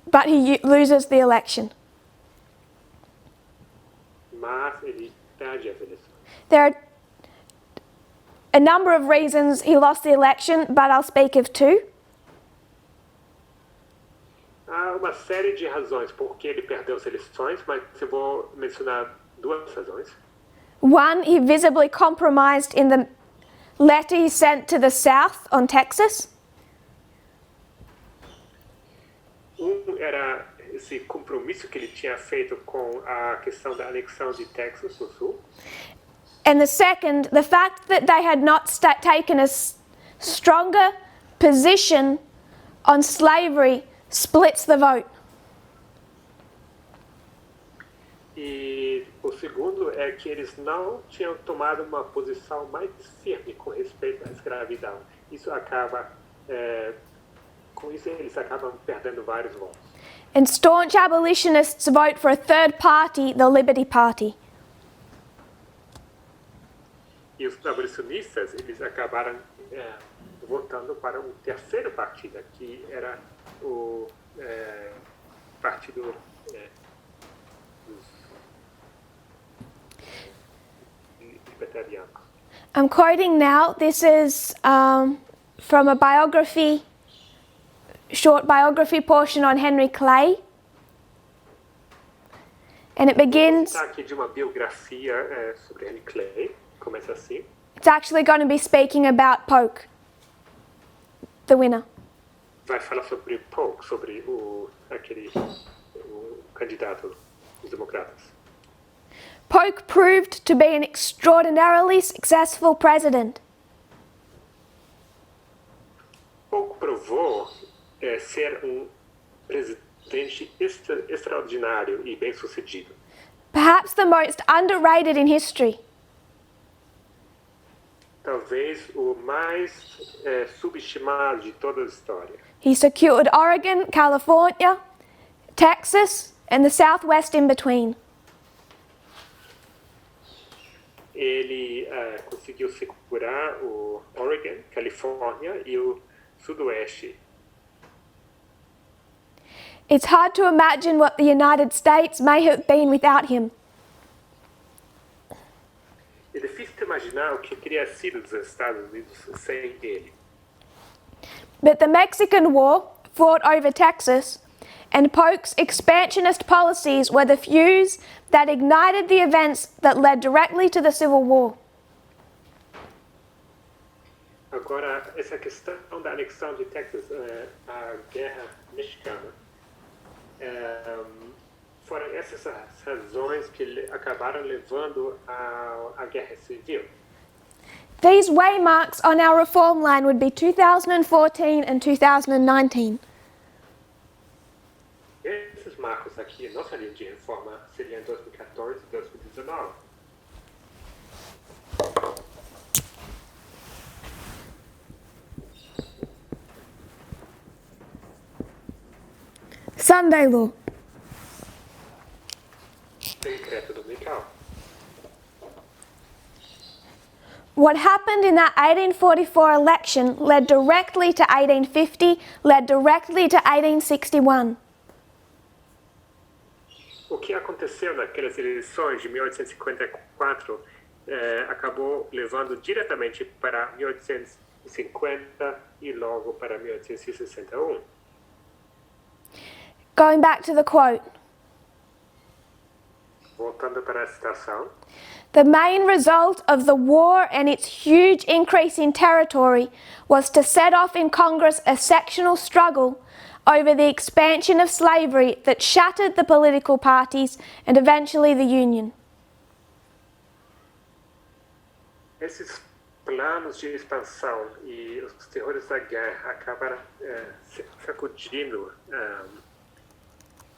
But he loses the election. Mas ele perde as eleições. There are a number of reasons he lost the election, but I'll speak of two. Há uma série de razões por que ele perdeu as eleições, mas eu vou mencionar duas razões. One, he visibly compromised in the letter he sent to the South on Texas. Era esse compromisso que ele tinha feito com a questão da anexão de Texas do Sul. And the second, the fact that they had not taken a stronger position on slavery splits the vote. E o segundo é que eles não tinham tomado uma posição mais firme com respeito à escravidão. Isso acaba, com isso eles acabam perdendo vários votos. And staunch abolitionists vote for a third party, the Liberty Party. E os abolicionistas, eles acabaram votando para um terceiro partido, que era o partido dos libertarianos. I'm quoting now. This is from a biography, short biography portion on Henry Clay. And it begins, Está aqui de uma biografia sobre Henry Clay. Começa assim. it's actually going to be speaking about Polk, the winner. Vai falar sobre Polk, sobre o candidato dos democratas. Polk proved to be an extraordinarily successful president. Polk provou ser presidente extraordinário e bem-sucedido. Perhaps the most underrated in history. Talvez o mais subestimado de toda a história. He secured Oregon, California, Texas, and the Southwest in between. Ele conseguiu segurar o Oregon, Califórnia e o Sudoeste. It's hard to imagine what the United States may have been without him. É difícil imaginar o que teria sido dos Estados Unidos sem ele. But the Mexican War, fought over Texas, and Polk's expansionist policies were the fuse that ignited the events that led directly to the Civil War. Agora, essa questão da anexão de Texas, a guerra mexicana, foram essas as razões que acabaram levando à guerra civil. These waymarks on our reform line would be 2014 and 2019. Esses marcos aqui, nossa linha de reforma, seriam 2014 e 2019. Sunday law. Decreto dominical. What happened in that 1844 election led directly to 1850, led directly to 1861. O que aconteceu naquelas eleições de 1854 acabou levando diretamente para 1850 e logo para 1861. Going back to the quote, Voltando para a citação, the main result of the war and its huge increase in territory was to set off in Congress a sectional struggle over the expansion of slavery that shattered the political parties and eventually the Union. esses planos de expansão e os terrores da guerra acabaram sacudindo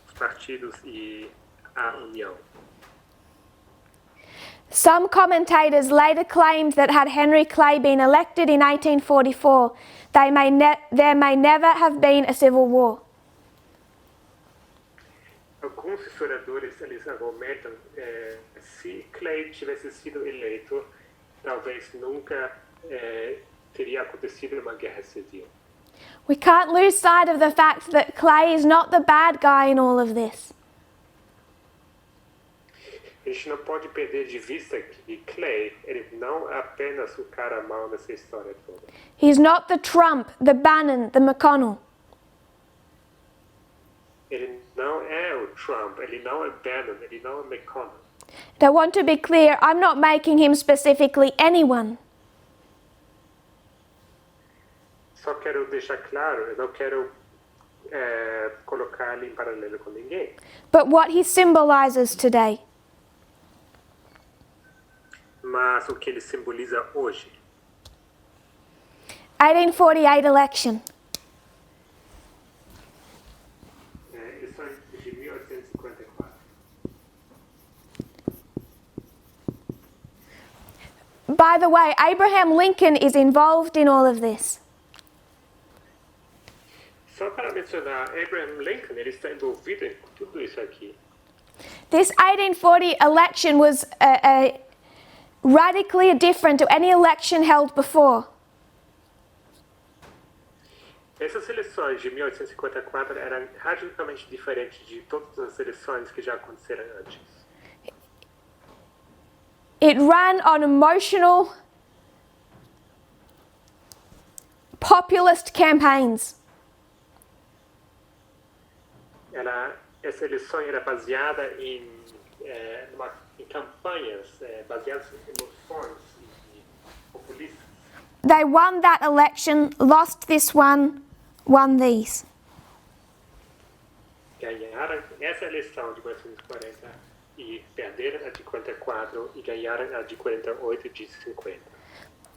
os partidos e a União. Some commentators later claimed that had Henry Clay been elected in 1844, there may never have been a civil war. Alguns historiadores eles argumentam se Clay tivesse sido eleito, talvez nunca teria acontecido uma guerra civil. We can't lose sight of the fact that Clay is not the bad guy in all of this. A gente não pode perder de vista que Clay ele não é apenas o cara mau nessa história toda. He's not the Trump, the Bannon, the McConnell. Ele não é o Trump, ele não é Bannon, ele não é McConnell. And I want to be clear, I'm not making him specifically anyone. Só quero deixar claro, eu não quero colocar ele em paralelo com ninguém. But what he symbolizes today. Mas o que ele simboliza hoje. 1848 election. Eleições de 1854. By the way, Abraham Lincoln is involved in all of this. Só para mencionar, Abraham Lincoln ele está envolvido em tudo isso aqui. This 1840 election was radically different to any election held before. Essas eleições de 1854 eram radicalmente diferentes de todas as eleições que já aconteceram antes. It ran on emotional, populist campaigns. Essa eleição era baseada em campanhas baseadas em emoções e populistas. They won that election, lost this one, won these. Ganharam essa eleição de 1940 e perderam a de 44 e ganharam a de 48 e de 50.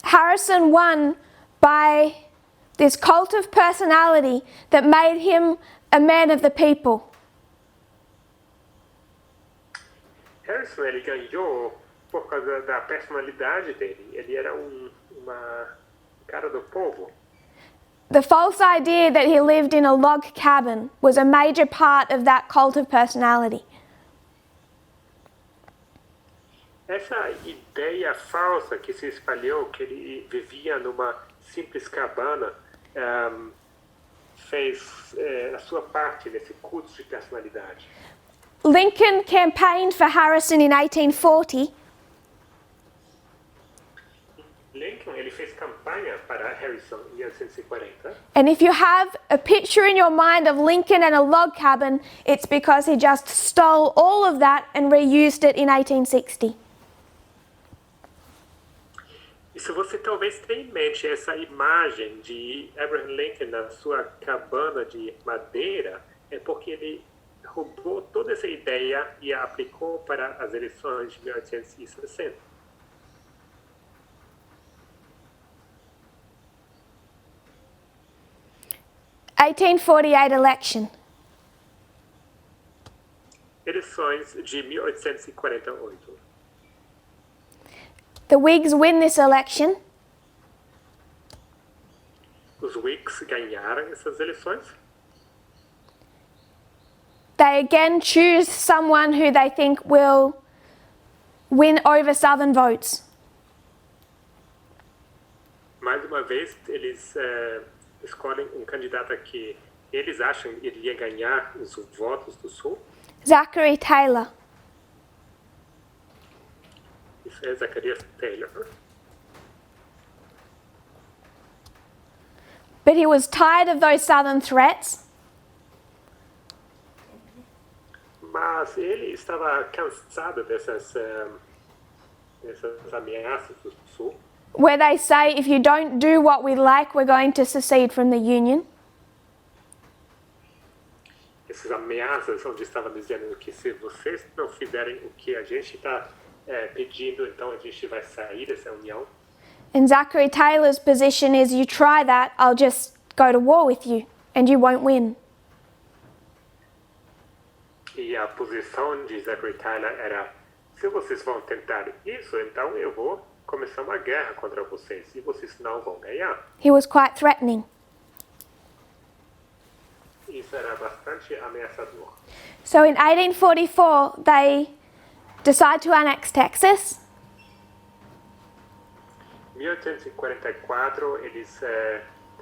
Harrison won by this cult of personality that made him a man of the people. Harrison ele ganhou por causa da personalidade dele. Ele era uma cara do povo. The false idea that he lived in a log cabin was a major part of that cult of personality. Essa ideia falsa que se espalhou, que ele vivia numa simples cabana, fez a sua parte nesse culto de personalidade. Lincoln campaigned for Harrison in 1840. Lincoln ele fez campanha para Harrison em 1840. And if you have a picture in your mind of Lincoln and a log cabin, it's because he just stole all of that and reused it in 1860. E se você talvez tenha em mente essa imagem de Abraham Lincoln na sua cabana de madeira, é porque ele roubou toda essa ideia e a aplicou para as eleições de 1860. Election. Eleições de 1848. The Whigs win this election. Os Whigs ganharam essas eleições. They again choose someone who they think will win over Southern votes. Mais uma vez, eles escolhem candidato que eles acham que iria ganhar os votos do Sul. Zachary Taylor. Isso é Zacharias Taylor. But he was tired of those Southern threats. Mas ele estava cansado dessas ameaças do Sul. Where they say if you don't do what we like, we're going to secede from the Union. Essas ameaças onde estava dizendo que se vocês não fizerem o que a gente está pedindo, então a gente vai sair dessa união. And Zachary Taylor's position is you try that, I'll just go to war with you and you won't win. E a posição de Zachary Taylor era, se vocês vão tentar isso, então eu vou começar uma guerra contra vocês e vocês não vão ganhar. He was quite threatening. Isso era bastante ameaçador. So in 1844, they decide to annex Texas. Em 1844, eles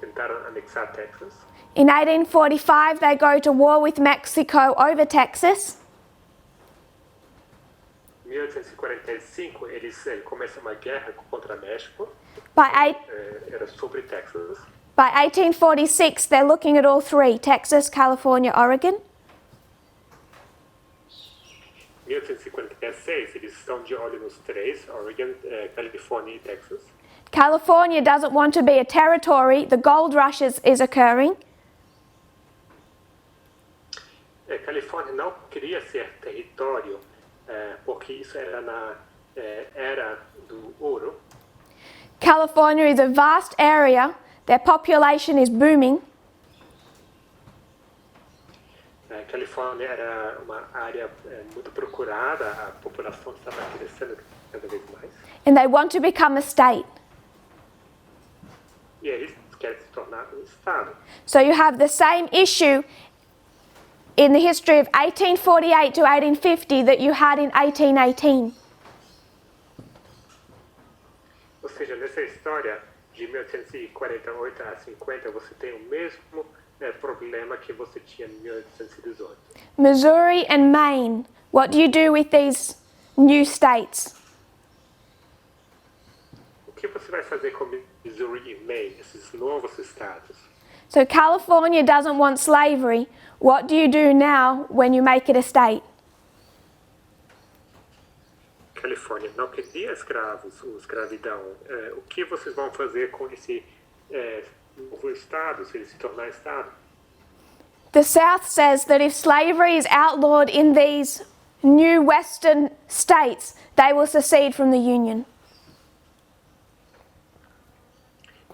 tentaram anexar Texas. In 1845, they go to war with Mexico over Texas. Em 1845, eles começam uma guerra contra México. Era sobre Texas. By 1846, they're looking at all three, Texas, California, Oregon. Em 1856, eles estão de olho nos três, Oregon, Califórnia e Texas. California doesn't want to be a territory. The gold rush is occurring. Califórnia não queria ser território, porque isso era na era do ouro. California is a vast area. Their population is booming. Califórnia era uma área muito procurada, a população estava crescendo cada vez mais. And they want to become a state. E eles querem se tornar estado. So you have the same issue in the history of 1848 to 1850 that you had in 1818. Ou seja, nessa história de 1848 a 50, você tem o mesmo problema que você tinha em 1818. Missouri and Maine. What do you do with these new states? O que você vai fazer com Missouri e Maine, esses novos estados? So California doesn't want slavery. What do you do now when you make it a state? Califórnia não queria escravos ou escravidão. O que vocês vão fazer com esse novo estado, se ele se tornar estado? The South says that if slavery is outlawed in these new western states, they will secede from the Union.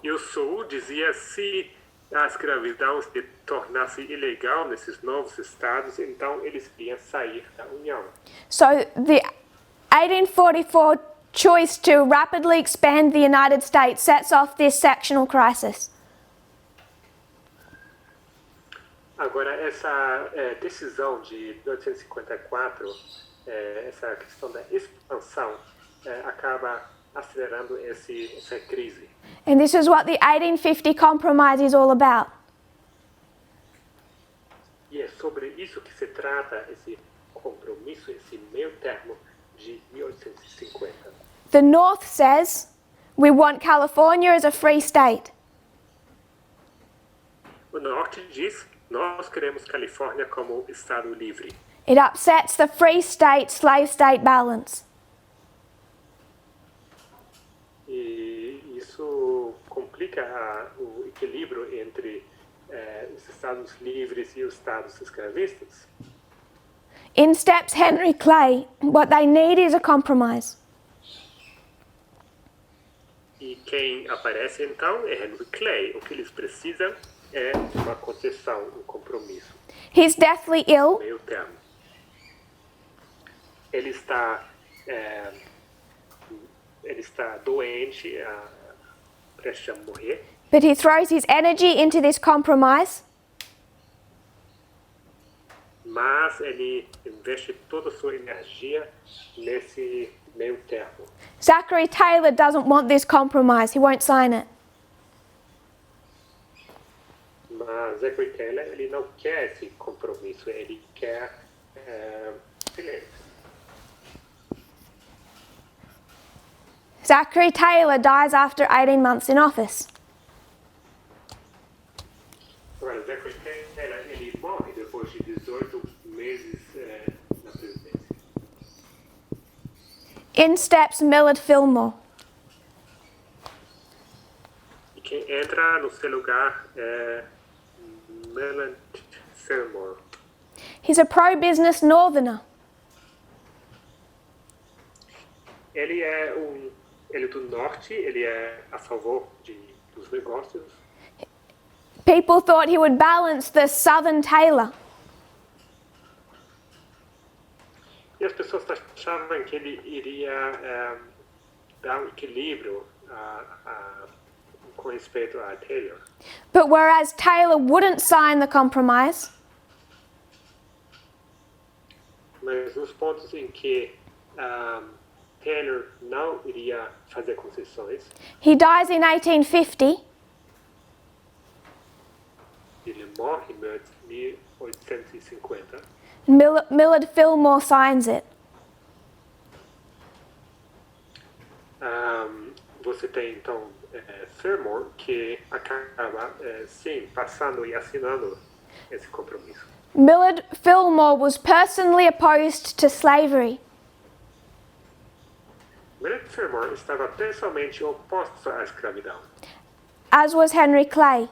E o Sul dizia se a escravidão se tornasse ilegal nesses novos estados, então eles iriam sair da União. So the 1844 choice to rapidly expand the United States sets off this sectional crisis. Agora, essa decisão de 1854, essa questão da expansão, acaba acelerando essa crise. And this is what the 1850 Compromise is all about. E é sobre isso que se trata esse compromisso, esse meio termo de 1850. The North says we want California as a free state. O Norte diz, nós queremos Califórnia como estado livre. It upsets the free state slave state balance. E isso complica o equilíbrio entre os estados livres e os estados escravistas. In steps Henry Clay. What they need is a compromise. E quem aparece então é Henry Clay. O que eles precisam é uma concessão, um compromisso, He's deathly ill, meio termo. Ele está doente, prestes a morrer, but he throws his energy into this compromise. mas ele investe toda a sua energia nesse meio termo. Zachary Taylor doesn't want this compromise. He won't sign it. Mas Zachary Taylor, ele não quer esse compromisso, ele quer silêncio. Zachary Taylor dies after 18 months in office. Agora, Zachary Taylor, ele morre depois de 18 meses na presidência. In steps Millard Fillmore. E quem entra no seu lugar é Millard Fillmore. He's a pro-business northerner. Ele é do norte, ele é a favor dos negócios. People thought he would balance the southern Taylor. E as pessoas achavam que ele iria dar um equilíbrio com respeito a Taylor. But whereas Taylor wouldn't sign the compromise, Mas nos pontos em que Taylor não iria fazer concessões, he dies in 1850, ele morre em 1850, Millard Fillmore signs it. você tem então Fillmore que acaba sim passando e assinando esse compromisso. Millard Fillmore was personally opposed to slavery. Millard Fillmore estava pessoalmente oposto à escravidão, As was Henry Clay.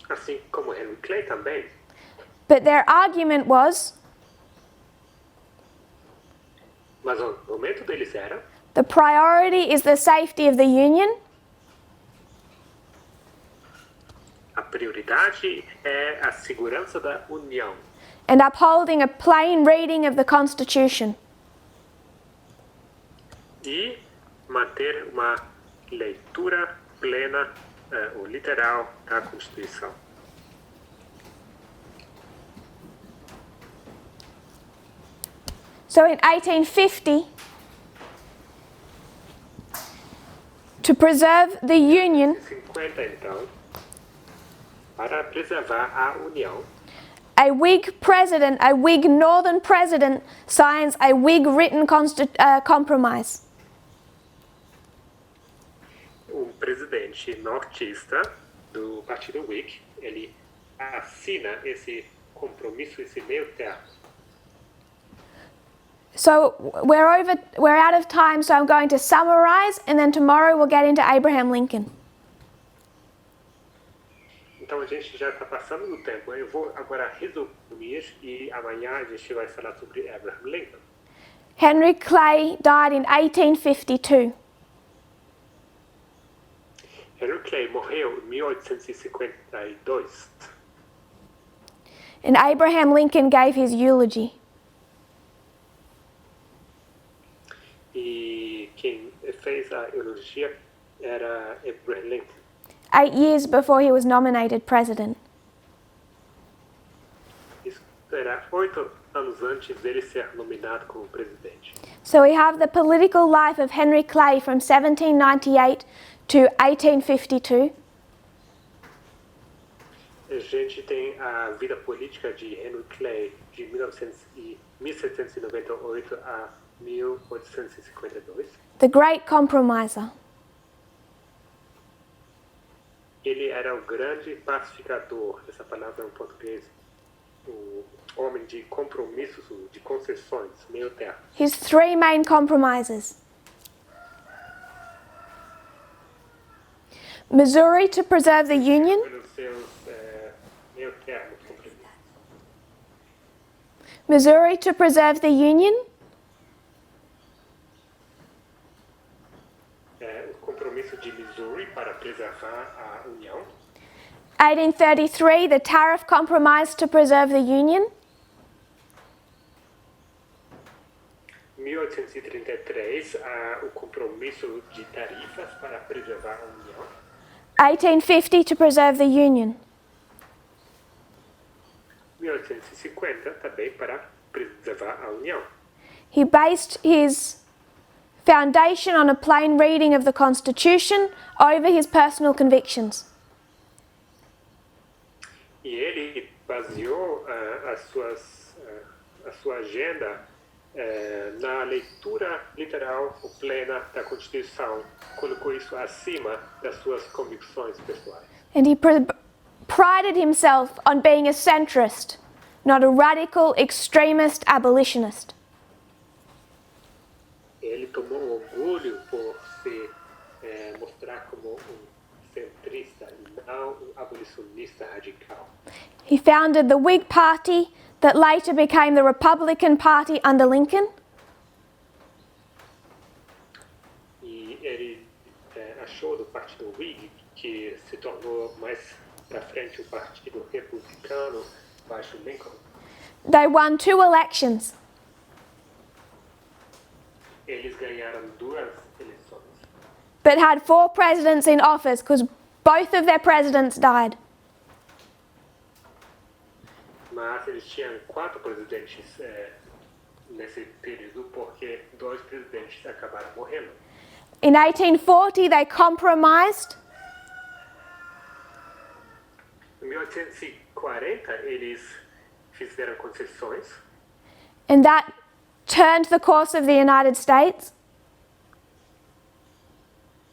assim como Henry Clay também. But their argument was Mas o argumento deles era: the priority is the safety of the Union, a prioridade é a segurança da União and upholding a plain reading of the Constitution. e manter uma leitura plena ou literal da Constituição. So in 1850, to preserve the Union, 50, então, para preservar a União, a Whig president, a Whig Northern president, signs a Whig written compromise. o presidente nortista do Partido Whig, ele assina esse compromisso, esse meio termo. So we're out of time, so I'm going to summarize, and then tomorrow we'll get into Abraham Lincoln. Então a gente já está passando do tempo. Eu vou agora resumir e amanhã a gente vai falar sobre Abraham Lincoln. Henry Clay died in 1852. Henry Clay morreu em 1852 And Abraham Lincoln gave his eulogy. e quem fez a eulogia era Abraham Lincoln. 8 years before he was nominated president. Isso era 8 anos antes dele ser nominado como presidente. So we have the political life of Henry Clay from 1798 to 1852. A gente tem a vida política de Henry Clay de 1798 a 1852. The Great Compromiser. Ele era o grande pacificador, essa palavra em português, o homem de compromissos, de concessões, meio termo. His 3 main compromises. Missouri to preserve the Union, Pelos seus meio termos compromissos. Missouri to preserve the Union, O compromisso de Missouri para preservar a União. 1833, the Tariff Compromise to preserve the Union, 1833, o compromisso de tarifas para preservar a União. 1850 to preserve the Union, 1850 também para preservar a União. He based his foundation on a plain reading of the Constitution over his personal convictions. E ele baseou a sua agenda na leitura literal ou plena da Constituição, colocou isso acima das suas convicções pessoais. And he prided himself on being a centrist, not a radical extremist abolitionist. Ele tomou orgulho por se mostrar como centrista e não abolicionista radical. He founded the Whig Party that later became the Republican Party under Lincoln. E ele achou do Partido Whig, que se tornou mais para frente o Partido Republicano baixo Lincoln. They won 2 elections. Eles ganharam 2 eleições, But had 4 presidents in office because both of their presidents died. mas eles tinham 4 presidentes nesse período porque 2 presidentes acabaram morrendo. In 1840, they compromised. Em 1840 eles fizeram concessões And that turned the course of the United States.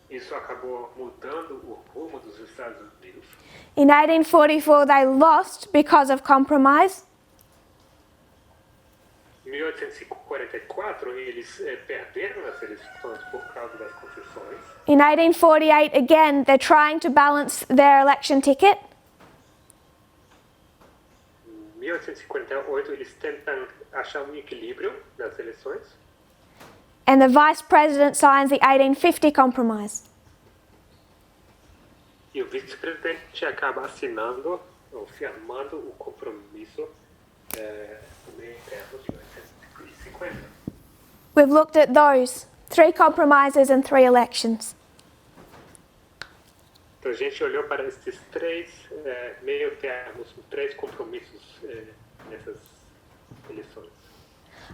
Isso acabou mudando o rumo dos Estados Unidos. In 1844, they lost because of compromise. Em 1844, eles perderam as eleições por causa das concessões. In 1848, again, they're trying to balance their election ticket. Em 1848, eles tentam achar equilíbrio nas eleições. And the vice president signs the 1850 compromise. E o vice-presidente acaba assinando ou firmando o compromisso meio termo de 1850. We've looked at those 3 compromises and 3 elections. Então a gente olhou para esses 3 meio termos, 3 compromissos nessas eleições.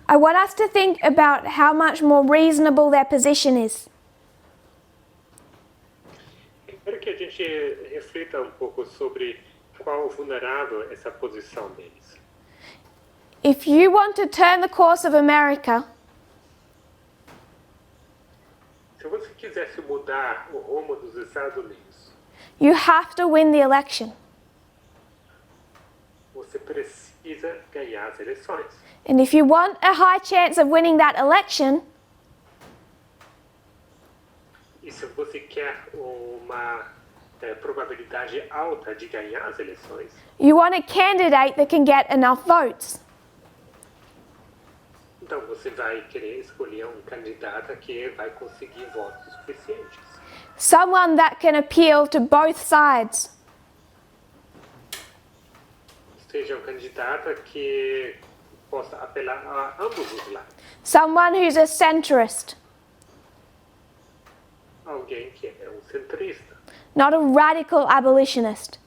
I want us to think about how much more reasonable their position is. que a gente reflita um pouco sobre qual vulnerável essa posição deles. If you want to turn the course of America, Se você quisesse mudar o rumo dos Estados Unidos, you have to win the election. você precisa ganhar as eleições. And if you want a high chance of winning that election, E se você quer uma probabilidade alta de ganhar as eleições, you want a candidate that can get enough votes. então você vai querer escolher um candidato que vai conseguir votos suficientes. Someone that can appeal to both sides. Seja um candidato que possa apelar a ambos os lados. Someone who's a centrist, Alguém que é um centrista not a radical abolitionist.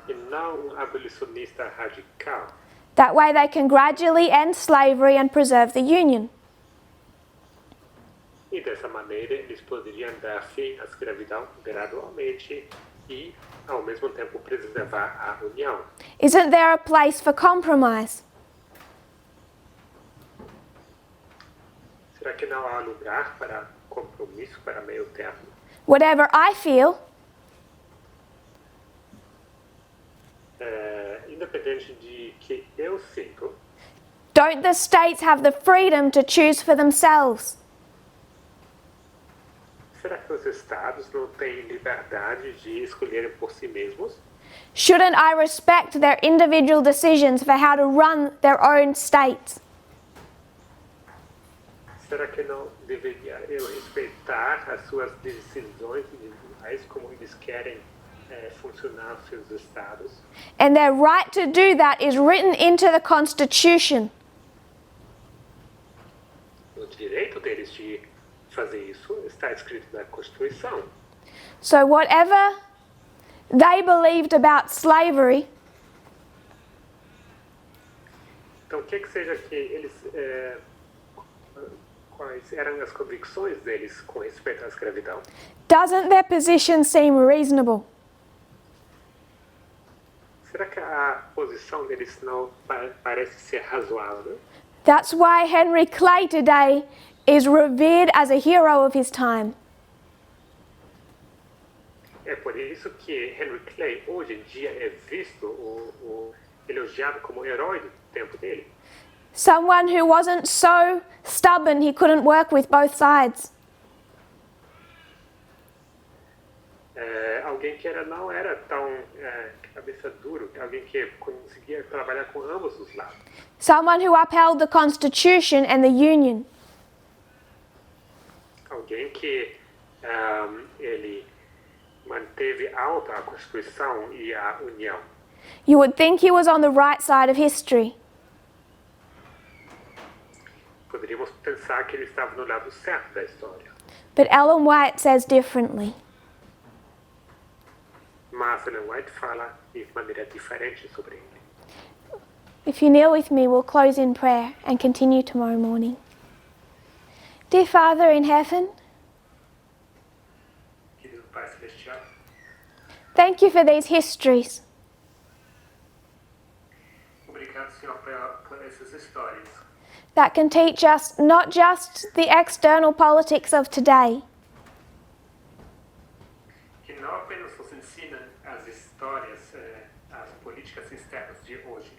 e não um abolicionista radical. That way they can gradually end slavery and preserve the Union. E dessa maneira eles poderiam dar fim à escravidão gradualmente e, ao mesmo tempo, preservar a União. Isn't there a place for compromise? Será que não há lugar para compromisso, para meio termo? Whatever I feel, Independente de que eu sinto, don't the states have the freedom to choose for themselves? será que os estados não têm liberdade de escolherem por si mesmos? Shouldn't I respect their individual decisions for how to run their own states? Será que não deveria eu respeitar as suas decisões individuais, como eles querem funcionar os seus estados? And their right to do that is written into the Constitution. O direito deles de fazer isso está escrito na Constituição. So whatever they believed about slavery, Então, o que seja que eles, quais eram as convicções deles com respeito à escravidão? doesn't their position seem reasonable? Será que a posição deles não parece ser razoável? That's why Henry Clay today is revered as a hero of his time. É por isso que Henry Clay hoje em dia é visto, elogiado como herói do tempo dele. Someone who wasn't so stubborn he couldn't work with both sides. Alguém que não era tão cabeça duro, alguém que conseguia trabalhar com ambos os lados. Someone who upheld the Constitution and the Union. Alguém que ele manteve alta a Constituição e a União. You would think he was on the right side of history. Poderíamos pensar que ele estava no lado certo da história. But Ellen White says differently. Mas Ellen White fala de maneira diferente sobre ele. If you kneel with me, we'll close in prayer and continue tomorrow morning. Dear Father in heaven, Querido Pai Celestial, thank you for these histories. obrigado, Senhor, por essas histórias That can teach us not just the external politics of today, que não apenas nos ensinam as histórias, as políticas externas de hoje,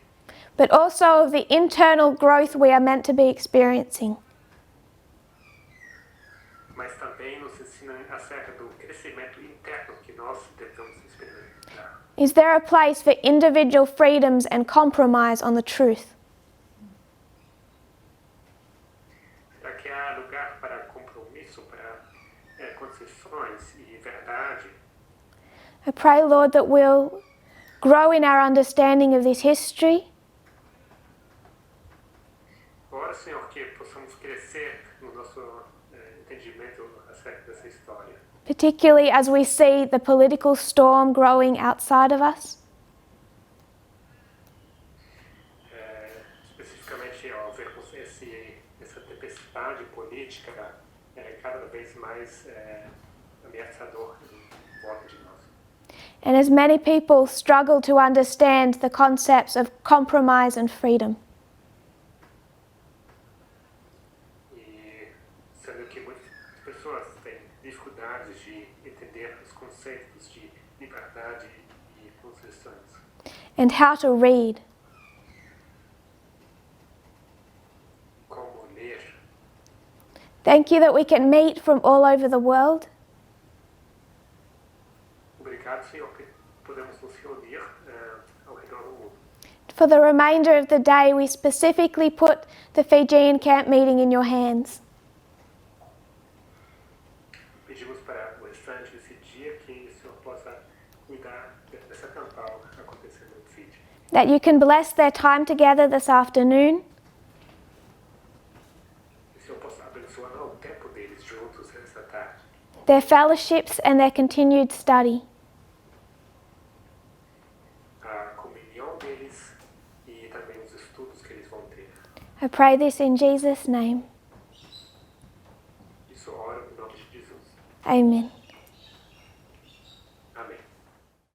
but also of the internal growth we are meant to be experiencing. mas também nos ensinam acerca do crescimento interno que nós devemos experimentar. Is there a place for individual freedoms and compromise on the truth? Será que há lugar para compromisso, para concessões e verdade? I pray, Lord, that we'll grow in our understanding of this history, Ora, Senhor, que possamos crescer no nosso entendimento acerca dessa história, particularly as we see the political storm growing outside of us. especificamente ao vermos essa tempestade política cada vez mais ameaçador em volta de nós. And as many people struggle to understand the concepts of compromise and freedom. E sendo que muitas pessoas têm dificuldades de entender os conceitos de liberdade e concessões. And how to read. Como ler. Thank you that we can meet from all over the world. Obrigado, Senhor, que podemos nos reunir ao redor do mundo. For the remainder of the day, we specifically put the Fijian camp meeting in your hands. Pedimos para o restante desse dia que o Senhor possa cuidar dessa campal acontecendo no Fiji. That you can bless their time together this afternoon. Que o Senhor possa abençoar o tempo deles juntos esta tarde. Their fellowships and their continued study. A comunhão deles e também os estudos que eles vão ter. I pray this in Jesus' name. Isso oro em nome de Jesus. Amen.